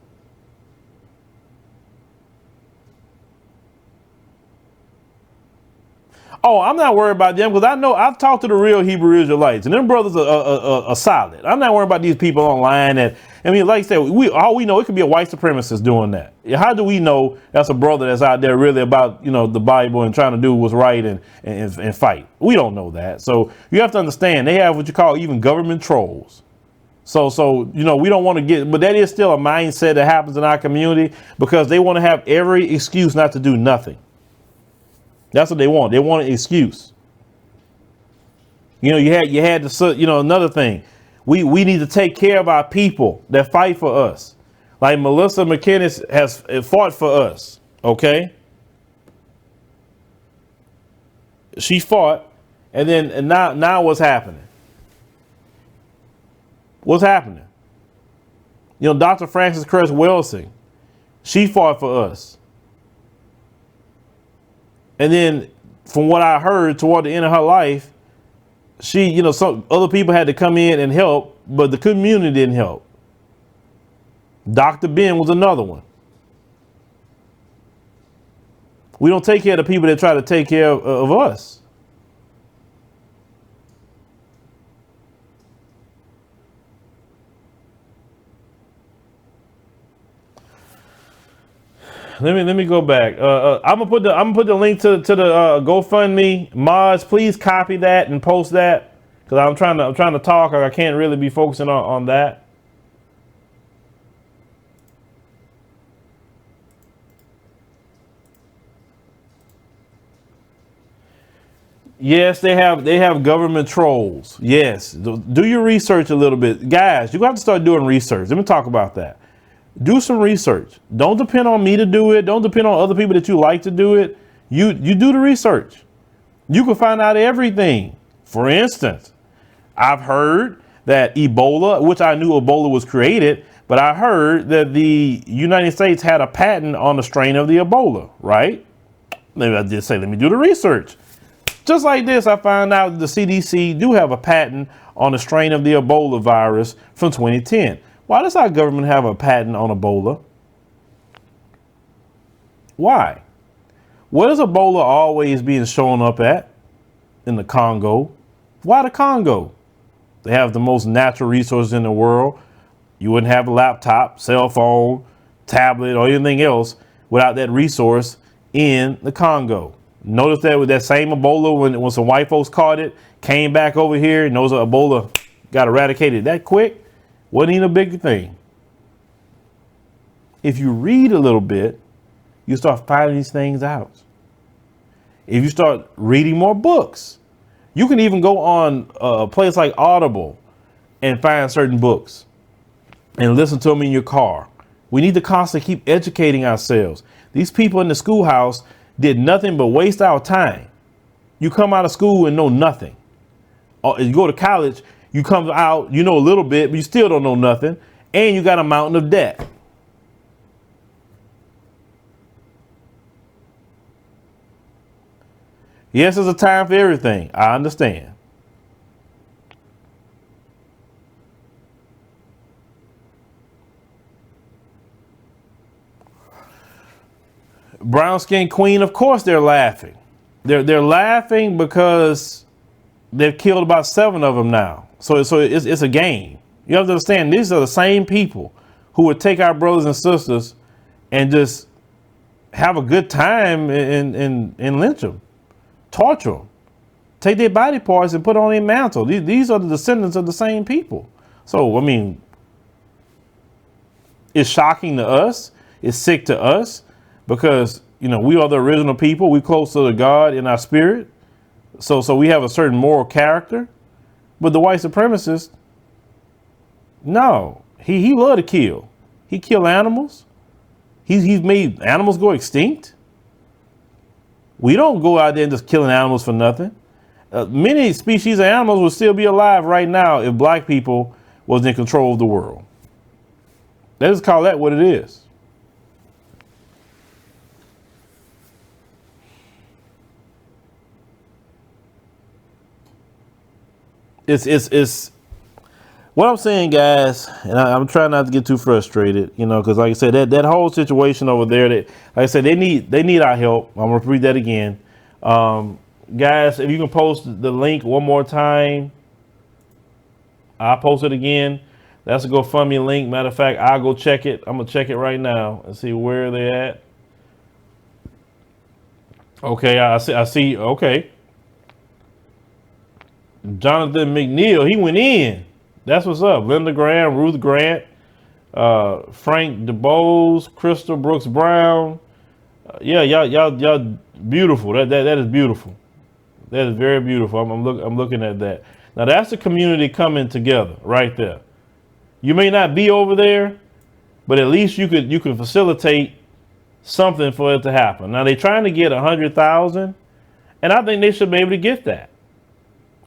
Oh, I'm not worried about them because I know I've talked to the real Hebrew Israelites and them brothers are solid. I'm not worried about these people online that, I mean, like I said, all we know, it could be a white supremacist doing that. How do we know that's a brother that's out there really about, the Bible and trying to do what's right and fight? We don't know that. So you have to understand they have what you call even government trolls. So we don't want to get, but that is still a mindset that happens in our community because they want to have every excuse not to do nothing. That's what they want. They want an excuse. You had to, another thing. We need to take care of our people that fight for us. Like Melissa Mckinnies has fought for us. Okay. She fought. And now what's happening? What's happening? Dr. Frances Cress Welsing, she fought for us. And then from what I heard toward the end of her life, she, some other people had to come in and help, but the community didn't help. Dr. Ben was another one. We don't take care of the people that try to take care of us. Let me go back. I'm gonna put the link to the GoFundMe. Mods, please copy that and post that because I'm trying to talk. I can't really be focusing on that. Yes, they have government trolls. Yes, do your research a little bit, guys. You have to start doing research. Let me talk about that. Do some research. Don't depend on me to do it. Don't depend on other people that you like to do it. You do the research. You can find out everything. For instance, I've heard that Ebola, which I knew Ebola was created, but I heard that the United States had a patent on the strain of the Ebola, right? Maybe I did say, let me do the research. Just like this, I found out that the CDC do have a patent on the strain of the Ebola virus from 2010. Why does our government have a patent on Ebola? Why? What is Ebola always being shown up at? In the Congo. Why the Congo? They have the most natural resources in the world. You wouldn't have a laptop, cell phone, tablet, or anything else without that resource in the Congo. Notice that with that same Ebola, when some white folks caught it, came back over here, and those Ebola got eradicated that quick. Wasn't even a big thing. If you read a little bit, you start finding these things out. If you start reading more books, you can even go on a place like Audible and find certain books and listen to them in your car. We need to constantly keep educating ourselves. These people in the schoolhouse did nothing but waste our time. You come out of school and know nothing. Or you go to college, you come out, you know a little bit, but you still don't know nothing. And you got a mountain of debt. Yes, there's a time for everything. I understand. Brown skin queen, of course they're laughing. They're laughing because they've killed about 7 of them now. So it's a game. You have to understand, these are the same people who would take our brothers and sisters and just have a good time and lynch them, torture them, take their body parts and put on their mantle. These are the descendants of the same people. So, I mean, it's shocking to us. It's sick to us because, we are the original people. We're closer to God in our spirit. So we have a certain moral character. But the white supremacist, no, he loved to kill. He killed animals. He's made animals go extinct. We don't go out there and just killing animals for nothing. Many species of animals would still be alive right now if black people was in control of the world. Let's just call that what it is. It's what I'm saying, guys, and I'm trying not to get too frustrated, because like I said, that whole situation over there, that, like I said, they need our help. I'm gonna read that again. Guys, if you can post the link one more time, I'll post it again. That's a GoFundMe link. Matter of fact, I'll go check it. I'm gonna check it right now and see where they're at. Okay, I see. Okay. Jonathan McNeil, he went in. That's what's up. Linda Graham, Ruth Grant, Frank DeBose, Crystal Brooks Brown. Yeah, y'all beautiful. That is beautiful. That is very beautiful. I'm looking at that. Now that's the community coming together right there. You may not be over there, but at least you could facilitate something for it to happen. Now they're trying to get 100,000, and I think they should be able to get that.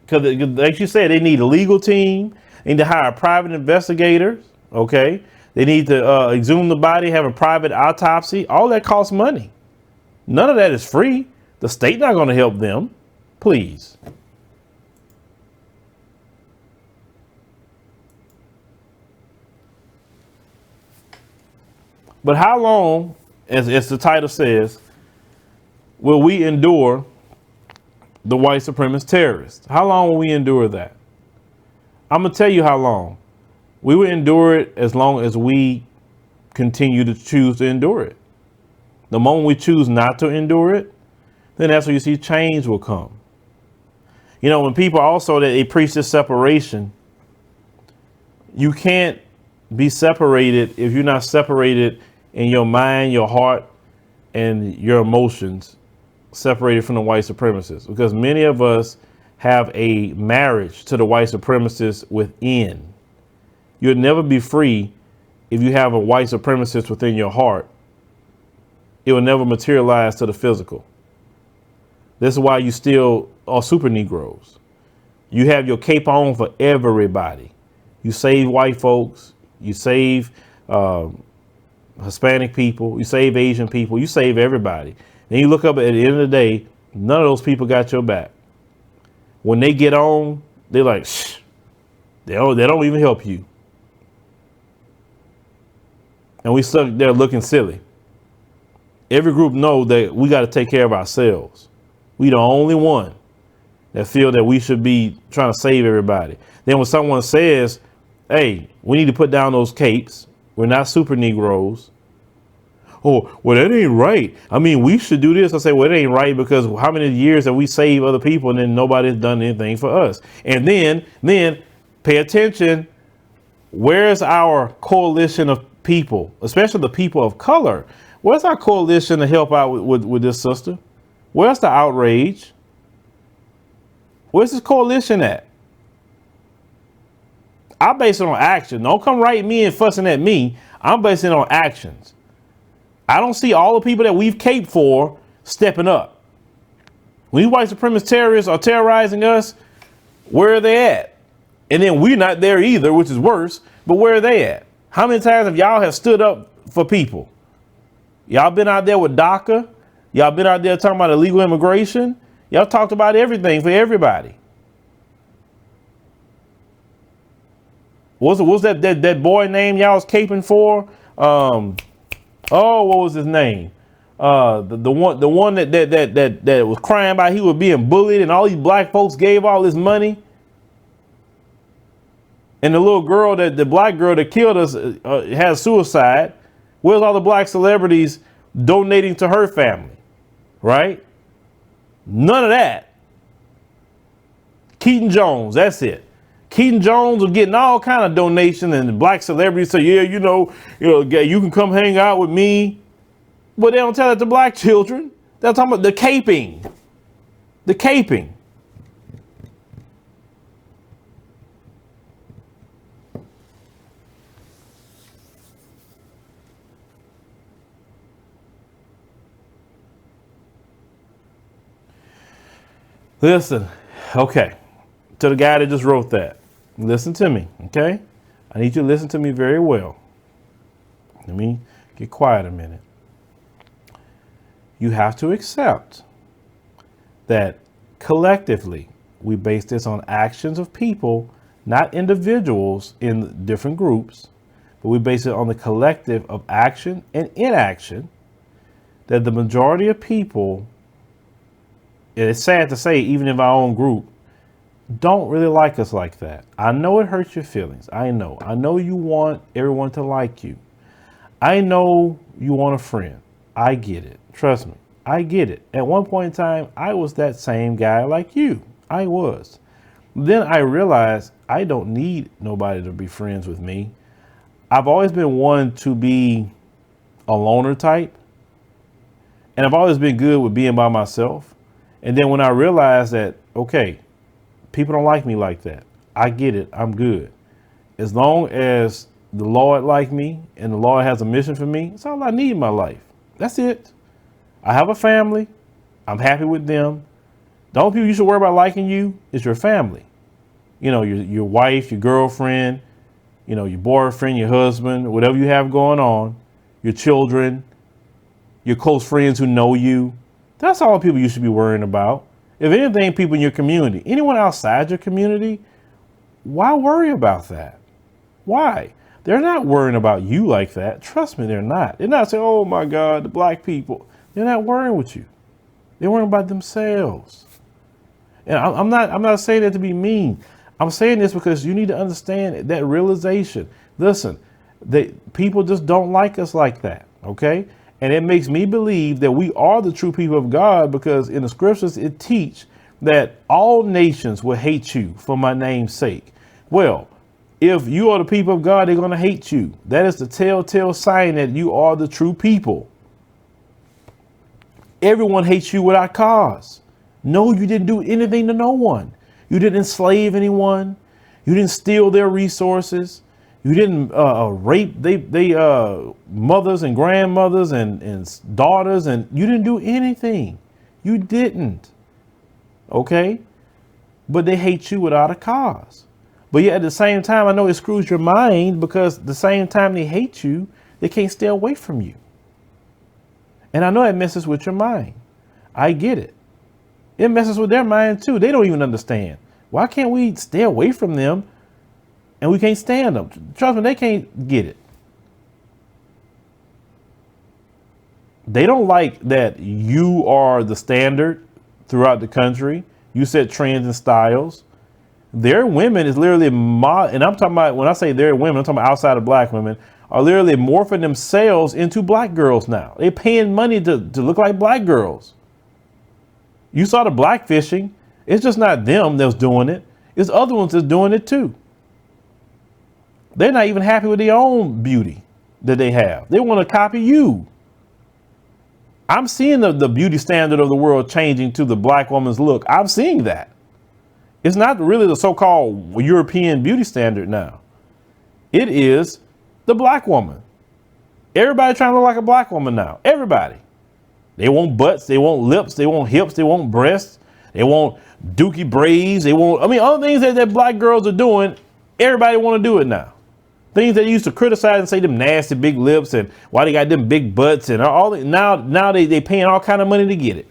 Because, like you said, they need a legal team. They need to hire private investigators. Okay, they need to exhume the body, have a private autopsy. All that costs money. None of that is free. The state not going to help them. Please. But how long, as the title says, will we endure the white supremacist terrorists? How long will we endure that? I'm going to tell you how long. We will endure it as long as we continue to choose to endure it. The moment we choose not to endure it, then that's when you see change will come. When people also, they preach this separation, you can't be separated if you're not separated in your mind, your heart, and your emotions, separated from the white supremacists, because many of us have a marriage to the white supremacists within. You'll never be free if you have a white supremacist within your heart. It will never materialize to the physical. This is why you still are super Negroes. You have your cape on for everybody. You save white folks, you save Hispanic people, you save Asian people, you save everybody. Then you look up at the end of the day, none of those people got your back. When they get on, they're like, shh, they don't even help you. And we stuck there looking silly. Every group knows that we got to take care of ourselves. We the only one that feel that we should be trying to save everybody. Then when someone says, hey, we need to put down those capes, we're not super Negroes. Oh, well, that ain't right. I mean, we should do this. I say, well, it ain't right because how many years have we saved other people and then nobody's done anything for us? And then pay attention. Where's our coalition of people, especially the people of color? Where's our coalition to help out with this sister? Where's the outrage? Where's this coalition at? I base it on action. Don't come writing me and fussing at me. I'm basing it on actions. I don't see all the people that we've caped for stepping up. When these white supremacist terrorists are terrorizing us, where are they at? And then we're not there either, which is worse, but where are they at? How many times have y'all have stood up for people? Y'all been out there with DACA. Y'all been out there talking about illegal immigration. Y'all talked about everything for everybody. What's that boy name y'all was caping for? What was his name? The one that was crying about he was being bullied and all these black folks gave all this money. And the little girl, the black girl that killed us, had suicide. Where's all the black celebrities donating to her family? Right? None of that. Keaton Jones, that's it. Keaton Jones was getting all kind of donations, and the black celebrities say, yeah, you can come hang out with me. But they don't tell that to black children. They're talking about the caping. The caping. Listen, okay, to the guy that just wrote that, listen to me, okay? I need you to listen to me very well. Let me get quiet a minute. You have to accept that collectively, we base this on actions of people, not individuals in different groups, but we base it on the collective of action and inaction, that the majority of people, and it's sad to say, even in our own group, don't really like us like that. I know it hurts your feelings. I know you want everyone to like you. I know you want a friend. I get it. Trust me. I get it. At one point in time, I was that same guy like you. I was. Then I realized I don't need nobody to be friends with me. I've always been one to be a loner type. And I've always been good with being by myself. And then when I realized that, okay, people don't like me like that. I get it. I'm good. As long as the Lord like me and the Lord has a mission for me, that's all I need in my life. That's it. I have a family. I'm happy with them. The only people you should worry about liking you is your family. You know, your wife, your girlfriend, you know, your boyfriend, your husband, whatever you have going on, your children, your close friends who know you. That's all the people you should be worrying about. If anything, people in your community, anyone outside your community, why worry about that? Why? They're not worrying about you like that. Trust me, they're not. They're not saying, oh my God, the black people. They're not worrying with you. They're worrying about themselves. And I'm not saying that to be mean. I'm saying this because you need to understand that realization. Listen, people just don't like us like that. Okay. And it makes me believe that we are the true people of God, because in the scriptures, it teach that all nations will hate you for my name's sake. Well, if you are the people of God, they're going to hate you. That is the telltale sign that you are the true people. Everyone hates you without cause. No, you didn't do anything to no one. You didn't enslave anyone. You didn't steal their resources. You didn't rape they mothers and grandmothers and daughters, and you didn't do anything. You didn't. Okay? But they hate you without a cause. But yet at the same time, I know it screws your mind, because the same time they hate you, they can't stay away from you. And I know it messes with your mind. I get it. It messes with their mind too. They don't even understand. Why can't we stay away from them and we can't stand them? Trust me, they can't get it. They don't like that you are the standard throughout the country. You set trends and styles. Their women is literally, and I'm talking about, when I say their women, I'm talking about outside of black women, are literally morphing themselves into black girls now. They're paying money to look like black girls. You saw the blackfishing. It's just not them that's doing it. It's other ones that's doing it too. They're not even happy with their own beauty that they have. They want to copy you. I'm seeing the beauty standard of the world changing to the black woman's look. I'm seeing that. It's not really the so-called European beauty standard now. It is the black woman. Everybody trying to look like a black woman now. Everybody. They want butts. They want lips. They want hips. They want breasts. They want dookie braids. They want, other things that black girls are doing. Everybody want to do it now. Things that used to criticize and say them nasty big lips and why they got them big butts and all that. Now they paying all kind of money to get it.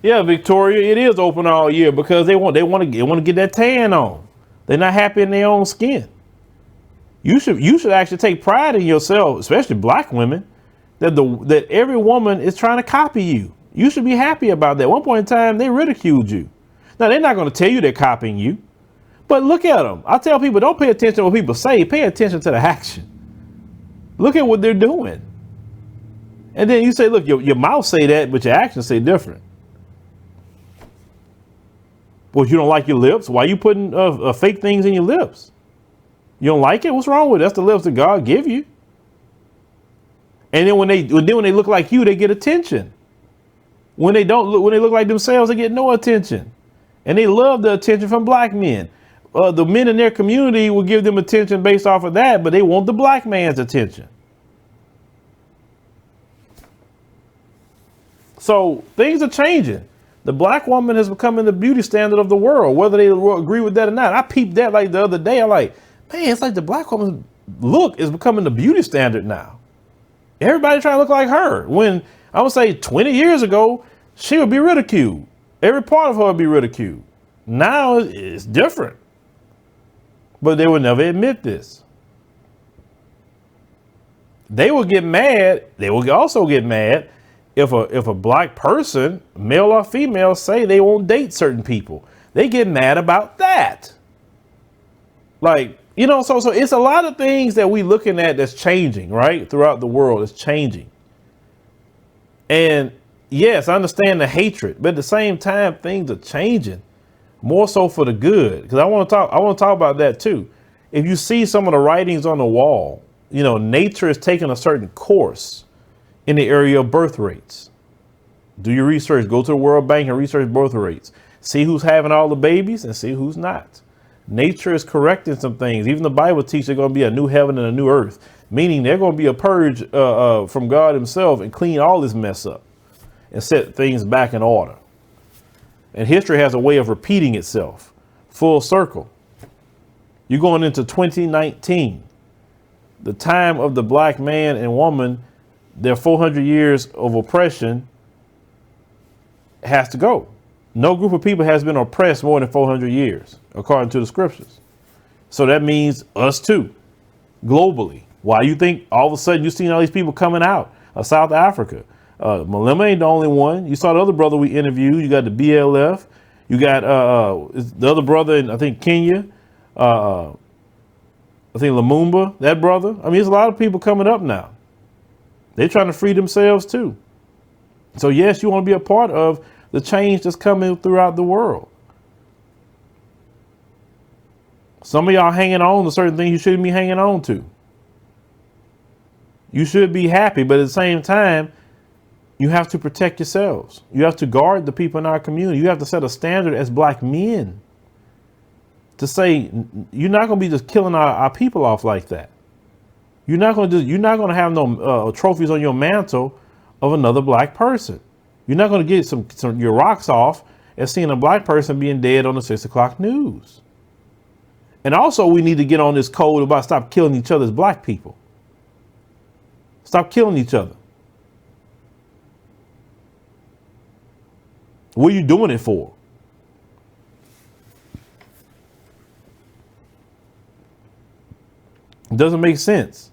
Yeah, Victoria, it is open all year because they want to get that tan on. They're not happy in their own skin. You should actually take pride in yourself, especially black women, that every woman is trying to copy you. You should be happy about that. At one point in time, they ridiculed you. Now, they're not going to tell you they're copying you, but look at them. I tell people, don't pay attention to what people say. Pay attention to the action. Look at what they're doing. And then you say, look, your mouth say that, but your actions say different. Well, you don't like your lips? Why are you putting fake things in your lips? You don't like it? What's wrong with it? That's the lips that God give you. And then when they look like you, they get attention. When they look like themselves, they get no attention. And they love the attention from black men. the men in their community will give them attention based off of that, but they want the black man's attention. So things are changing. The black woman is becoming the beauty standard of the world, whether they agree with that or not. I peeped that like the other day. I'm like, man, it's like the black woman's look is becoming the beauty standard now. Everybody trying to look like her. When I would say 20 years ago, she would be ridiculed. Every part of her would be ridiculed. Now it's different. But they would never admit this. They will get mad. They will also get mad if a black person, male or female, say they won't date certain people. They get mad about that. Like, you know, so it's a lot of things that we looking at that's changing, right? Throughout the world, it's changing. And yes, I understand the hatred, but at the same time, things are changing more so for the good. Because I want to talk about that too. If you see some of the writings on the wall, you know, nature is taking a certain course in the area of birth rates. Do your research, go to the World Bank and research birth rates. See who's having all the babies and see who's not. Nature is correcting some things. Even the Bible teaches there's going to be a new heaven and a new earth, meaning there's going to be a purge from God himself and clean all this mess up and set things back in order. And history has a way of repeating itself full circle. You're going into 2019, the time of the black man and woman. Their 400 years of oppression has to go. No group of people has been oppressed more than 400 years, according to the scriptures. So that means us too, globally. Why you think all of a sudden you're seeing all these people coming out of South Africa? Malema ain't the only one. You saw the other brother we interviewed. You got the BLF. You got the other brother in, I think, Kenya. I think Lumumba, that brother. I mean, there's a lot of people coming up now. They're trying to free themselves too. So yes, you want to be a part of the change that's coming throughout the world. Some of y'all hanging on to certain things you shouldn't be hanging on to. You should be happy, but at the same time, you have to protect yourselves. You have to guard the people in our community. You have to set a standard as black men to say, you're not going to be just killing our people off like that. You're not going to have no trophies on your mantle of another black person. You're not going to get some your rocks off and seeing a black person being dead on the 6 o'clock news. And also we need to get on this code about stop killing each other as black people. Stop killing each other. What are you doing it for? It doesn't make sense.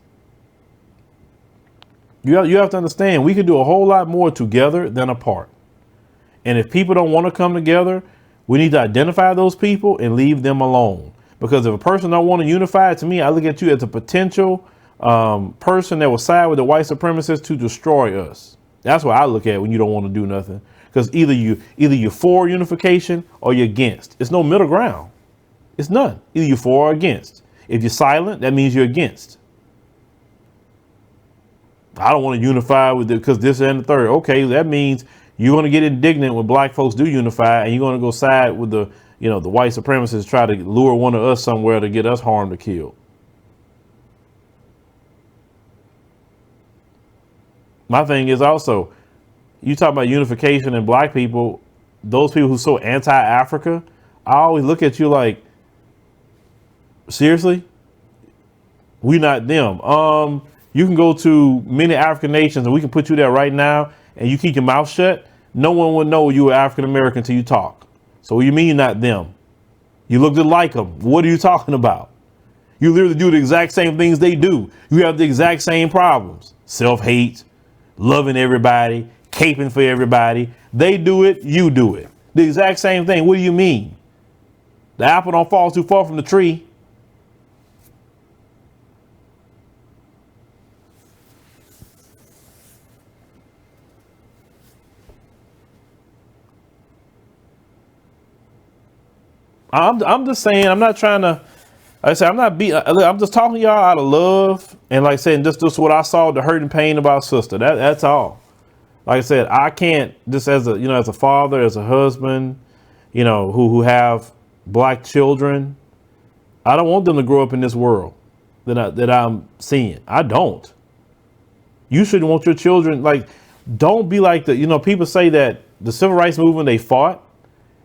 You have to understand, we can do a whole lot more together than apart. And if people don't want to come together, we need to identify those people and leave them alone. Because if a person don't want to unify, to me, I look at you as a potential person that will side with the white supremacists to destroy us. That's what I look at when you don't want to do nothing. Because either you're for unification or you're against. It's no middle ground. It's none. Either you're for or against. If you're silent, that means you're against. I don't want to unify with it because this and the third. Okay, that means you're going to get indignant when black folks do unify, and you're going to go side with the white supremacists try to lure one of us somewhere to get us harmed or killed. My thing is also, you talk about unification and black people, those people who are so anti-Africa, I always look at you like, seriously? We not them. You can go to many African nations and we can put you there right now and you keep your mouth shut. No one will know you were African American until you talk. So what do you mean you're not them? You look just like them. What are you talking about? You literally do the exact same things they do. You have the exact same problems. Self-hate, loving everybody, caping for everybody. They do it, you do it. The exact same thing. What do you mean? The apple don't fall too far from the tree. I'm just saying, I'm not trying to, like I said, I'm just talking to y'all out of love. And like I said, just what I saw, the hurt and pain about sister. That's all. Like I said, I can't just as a father, as a husband, who have black children, I don't want them to grow up in this world that I'm seeing. I don't. You shouldn't want your children, like, don't be like people say that the civil rights movement, they fought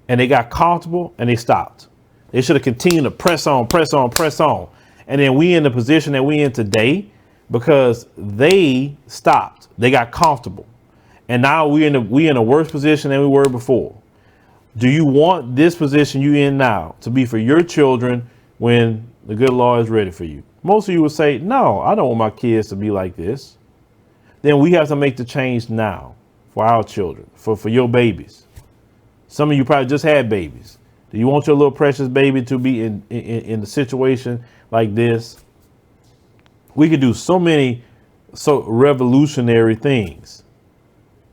and they got comfortable and they stopped. They should have continued to press on, press on, press on. And then we in the position that we in today because they stopped. They got comfortable. And now we in a worse position than we were before. Do you want this position you in now to be for your children when the good Lord is ready for you? Most of you would say, no, I don't want my kids to be like this. Then we have to make the change now for our children, for your babies. Some of you probably just had babies. Do you want your little precious baby to be in a situation like this? We could do so revolutionary things.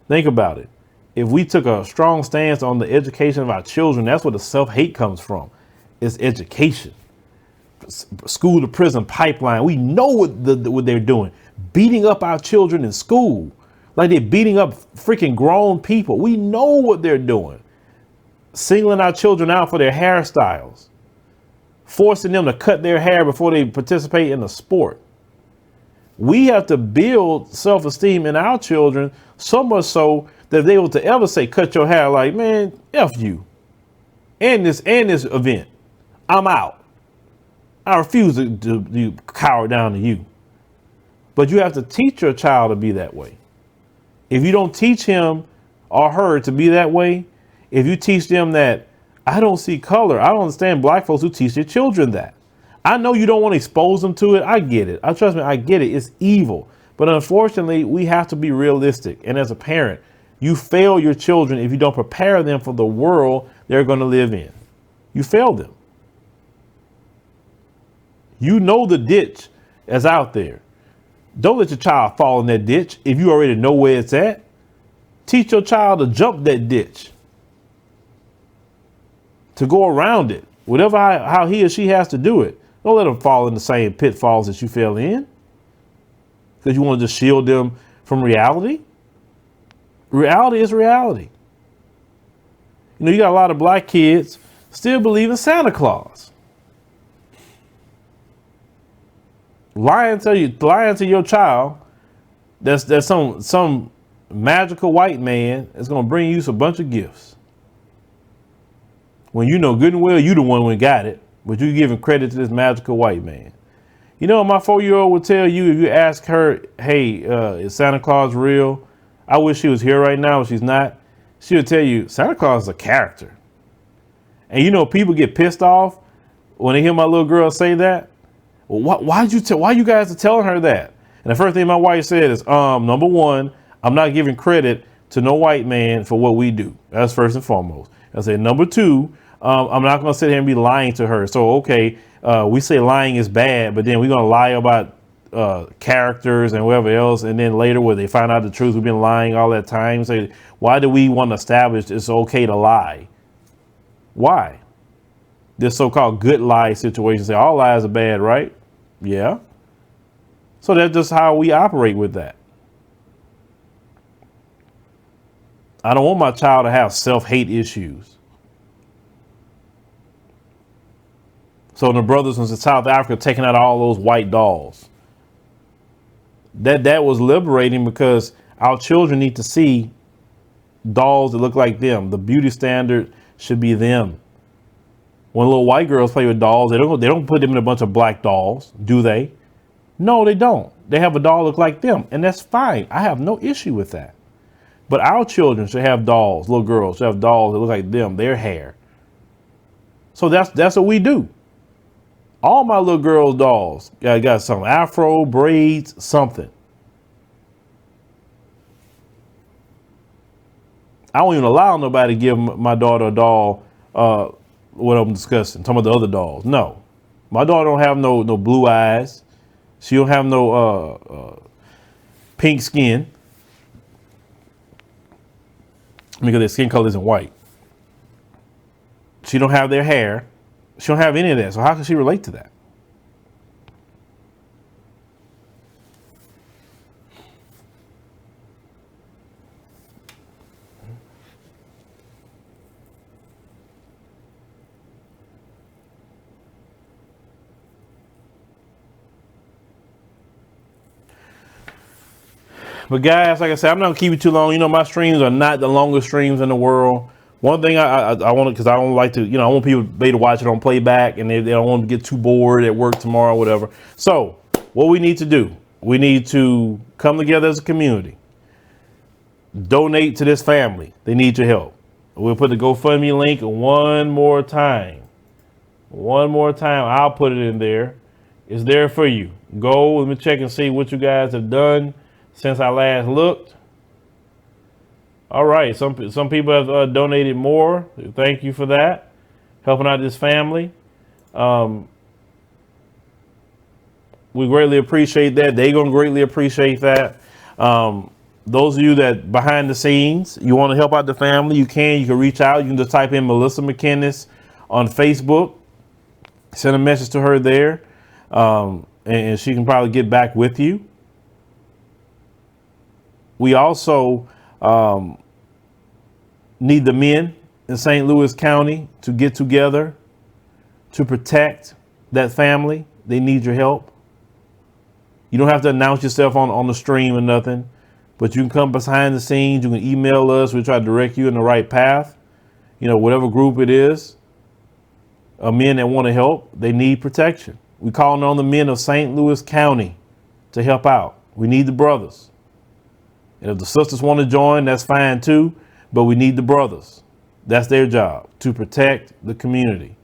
Think about it. If we took a strong stance on the education of our children, that's where the self-hate comes from. It's education. School to prison pipeline. We know what they're doing. Beating up our children in school. Like they're beating up freaking grown people. We know what they're doing. Singling our children out for their hairstyles. Forcing them to cut their hair before they participate in a sport. We have to build self-esteem in our children so much so that if they were to ever say, cut your hair, like, man, F you. And this event. I'm out. I refuse to cower down to you. But you have to teach your child to be that way. If you don't teach him or her to be that way, if you teach them that I don't see color, I don't understand black folks who teach their children that. I know you don't want to expose them to it. I get it. Trust me, I get it. It's evil. But unfortunately, we have to be realistic. And as a parent, you fail your children if you don't prepare them for the world they're going to live in. You fail them. You know the ditch that's out there. Don't let your child fall in that ditch if you already know where it's at. Teach your child to jump that ditch, to go around it, whatever how he or she has to do it. Don't let them fall in the same pitfalls that you fell in because you want to just shield them from reality. Reality is reality. You got a lot of black kids still believe in Santa Claus. Lying to your child that's some magical white man is going to bring you a bunch of gifts. When you know good and well you the one who got it, but you giving credit to this magical white man. My 4-year-old would tell you if you ask her, hey, is Santa Claus real? I wish she was here right now, but she's not. She would tell you Santa Claus is a character. And people get pissed off when they hear my little girl say that. Well, why you guys are telling her that? And the first thing my wife said is, number one, I'm not giving credit to no white man for what we do. That's first and foremost. I said, number two, I'm not going to sit here and be lying to her. So, okay, we say lying is bad, but then we're going to lie about characters and whatever else. And then later when they find out the truth, we've been lying all that time. Say, why do we want to establish it's okay to lie? Why? This so-called good lie situation, say all lies are bad, right? Yeah. So that's just how we operate with that. I don't want my child to have self-hate issues. So the brothers in South Africa taking out all those white dolls. That was liberating because our children need to see dolls that look like them. The beauty standard should be them. When little white girls play with dolls, they don't put them in a bunch of black dolls, do they? No, they don't. They have a doll look like them, and that's fine. I have no issue with that. But our children should have dolls, little girls should have dolls that look like them, their hair. So that's what we do. All my little girls' dolls got some afro, braids, something. I don't even allow nobody to give my daughter a doll. What I'm discussing, talking about the other dolls. No, my daughter don't have no blue eyes. She don't have no pink skin because their skin color isn't white. She don't have their hair. She don't have any of that. So how can she relate to that? But guys, like I said, I'm not gonna keep you too long. You know, my streams are not the longest streams in the world. One thing I want to, because I don't like to, I want people to watch it on playback, and they don't want to get too bored at work tomorrow or whatever. So what we need to do, we need to come together as a community, donate to this family. They need your help. We'll put the GoFundMe link one more time. One more time, I'll put it in there. It's there for you. Go, let me check and see what you guys have done since I last looked. All right, some people have donated more. Thank you for that, helping out this family. We greatly appreciate that. They're gonna greatly appreciate that. Those of you that behind the scenes, you want to help out the family, you can reach out. You can just type in Melissa Mckinnies on Facebook, send a message to her there, and she can probably get back with you. We also need the men in St. Louis County to get together to protect that family. They need your help. You don't have to announce yourself on the stream or nothing, but you can come behind the scenes. You can email us. We'll try to direct you in the right path. Whatever group it is, men that want to help, they need protection. We're calling on the men of St. Louis County to help out. We need the brothers. And if the sisters want to join, that's fine too, but we need the brothers. That's their job, to protect the community.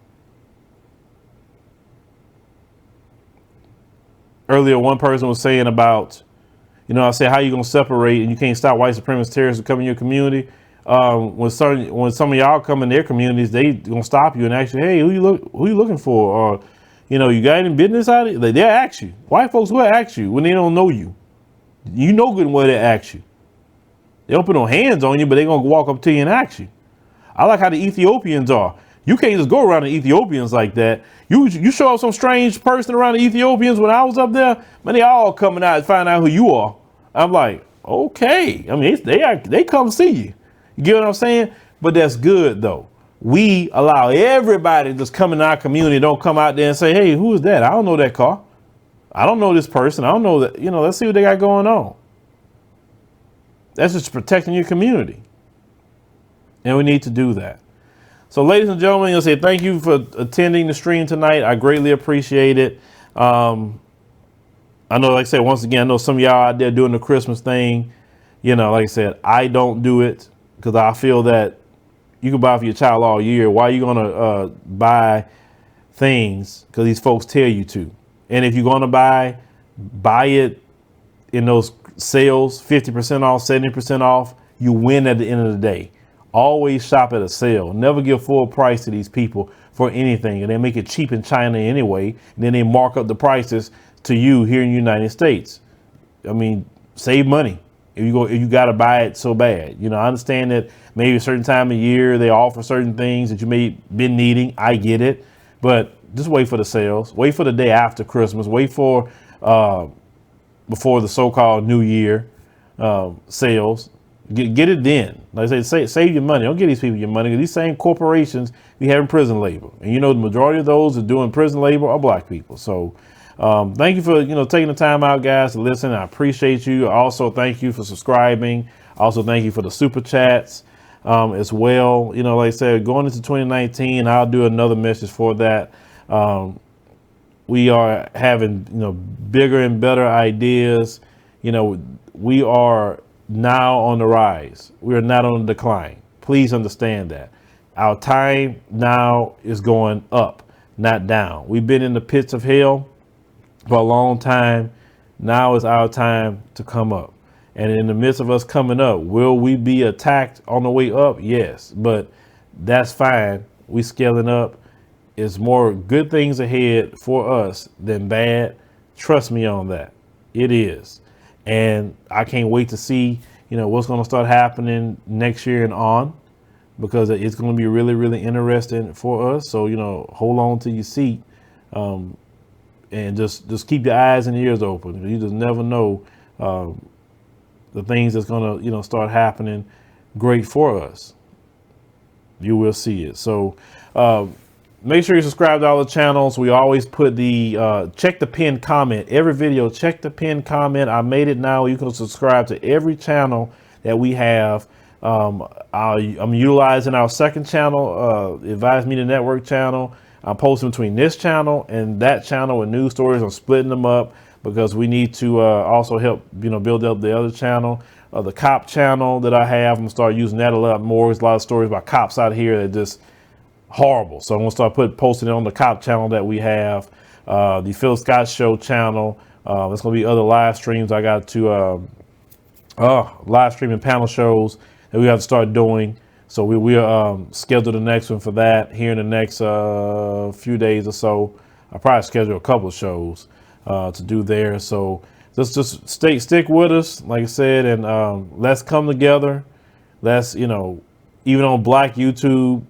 Earlier, one person was saying about, I said, how you going to separate, and you can't stop white supremacist terrorists from coming in your community. When some of y'all come in their communities, they going to stop you and ask you, hey, who you looking for? Or, you got any business out of it? They'll ask you. White folks will ask you when they don't know you. You know good and well they ask you. They don't put no hands on you, but they're going to walk up to you and ask you. I like how the Ethiopians are. You can't just go around the Ethiopians like that. You show up some strange person around the Ethiopians when I was up there, man, they all coming out to find out who you are. I'm like, okay. I mean, they come see you. You get what I'm saying? But that's good though. We allow everybody that's coming in our community, don't come out there and say, hey, who is that? I don't know that car. I don't know this person. I don't know that, let's see what they got going on. That's just protecting your community. And we need to do that. So ladies and gentlemen, I'll say thank you for attending the stream tonight. I greatly appreciate it. I know, like I said, once again, I know some of y'all out there doing the Christmas thing. Like I said, I don't do it because I feel that you can buy for your child all year. Why are you going to buy things because these folks tell you to? And if you're going to buy it in those sales, 50% off, 70% off, you win at the end of the day. Always shop at a sale. Never give full price to these people for anything. And they make it cheap in China anyway. And then they mark up the prices to you here in the United States. I mean, save money if you got to buy it so bad. I understand that maybe a certain time of year they offer certain things that you may been needing. I get it. But just wait for the sales. Wait for the day after Christmas. Wait for before the so-called New Year sales. Get it then. Like I say, save your money. Don't give these people your money. These same corporations be having prison labor, and the majority of those that are doing prison labor are black people. So thank you for taking the time out, guys, to listen. I appreciate you. Also, thank you for subscribing. Also, thank you for the super chats as well. Like I said, going into 2019, I'll do another message for that. We are having bigger and better ideas. We are now on the rise. We are not on the decline. Please understand that. Our time now is going up, not down. We've been in the pits of hell for a long time. Now is our time to come up. And in the midst of us coming up, will we be attacked on the way up? Yes, but that's fine. We scaling up. It's more good things ahead for us than bad. Trust me on that. It is. And I can't wait to see, what's going to start happening next year and on, because it's going to be really, really interesting for us. So, hold on to your seat and just keep your eyes and ears open. You just never know the things that's going to, start happening great for us. You will see it. So make sure you subscribe to all the channels. We always put the check the pinned comment every video. Check the pinned comment. I made it now. You can subscribe to every channel that we have. I'm utilizing our second channel, Advise Media Network channel. I'm posting between this channel and that channel with news stories. I'm splitting them up because we need to also help, build up the other channel. The cop channel that I have, I'm gonna start using that a lot more. There's a lot of stories about cops out here that just horrible. So I'm gonna start posting it on the cop channel that we have. The Phillip Scott Show channel. There's gonna be other live streams. I got to live streaming panel shows that we have to start doing. So we are scheduled the next one for that here in the next few days or so. I'll probably schedule a couple of shows to do there. So just stick with us, like I said, and let's come together. Let's, even on Black YouTube.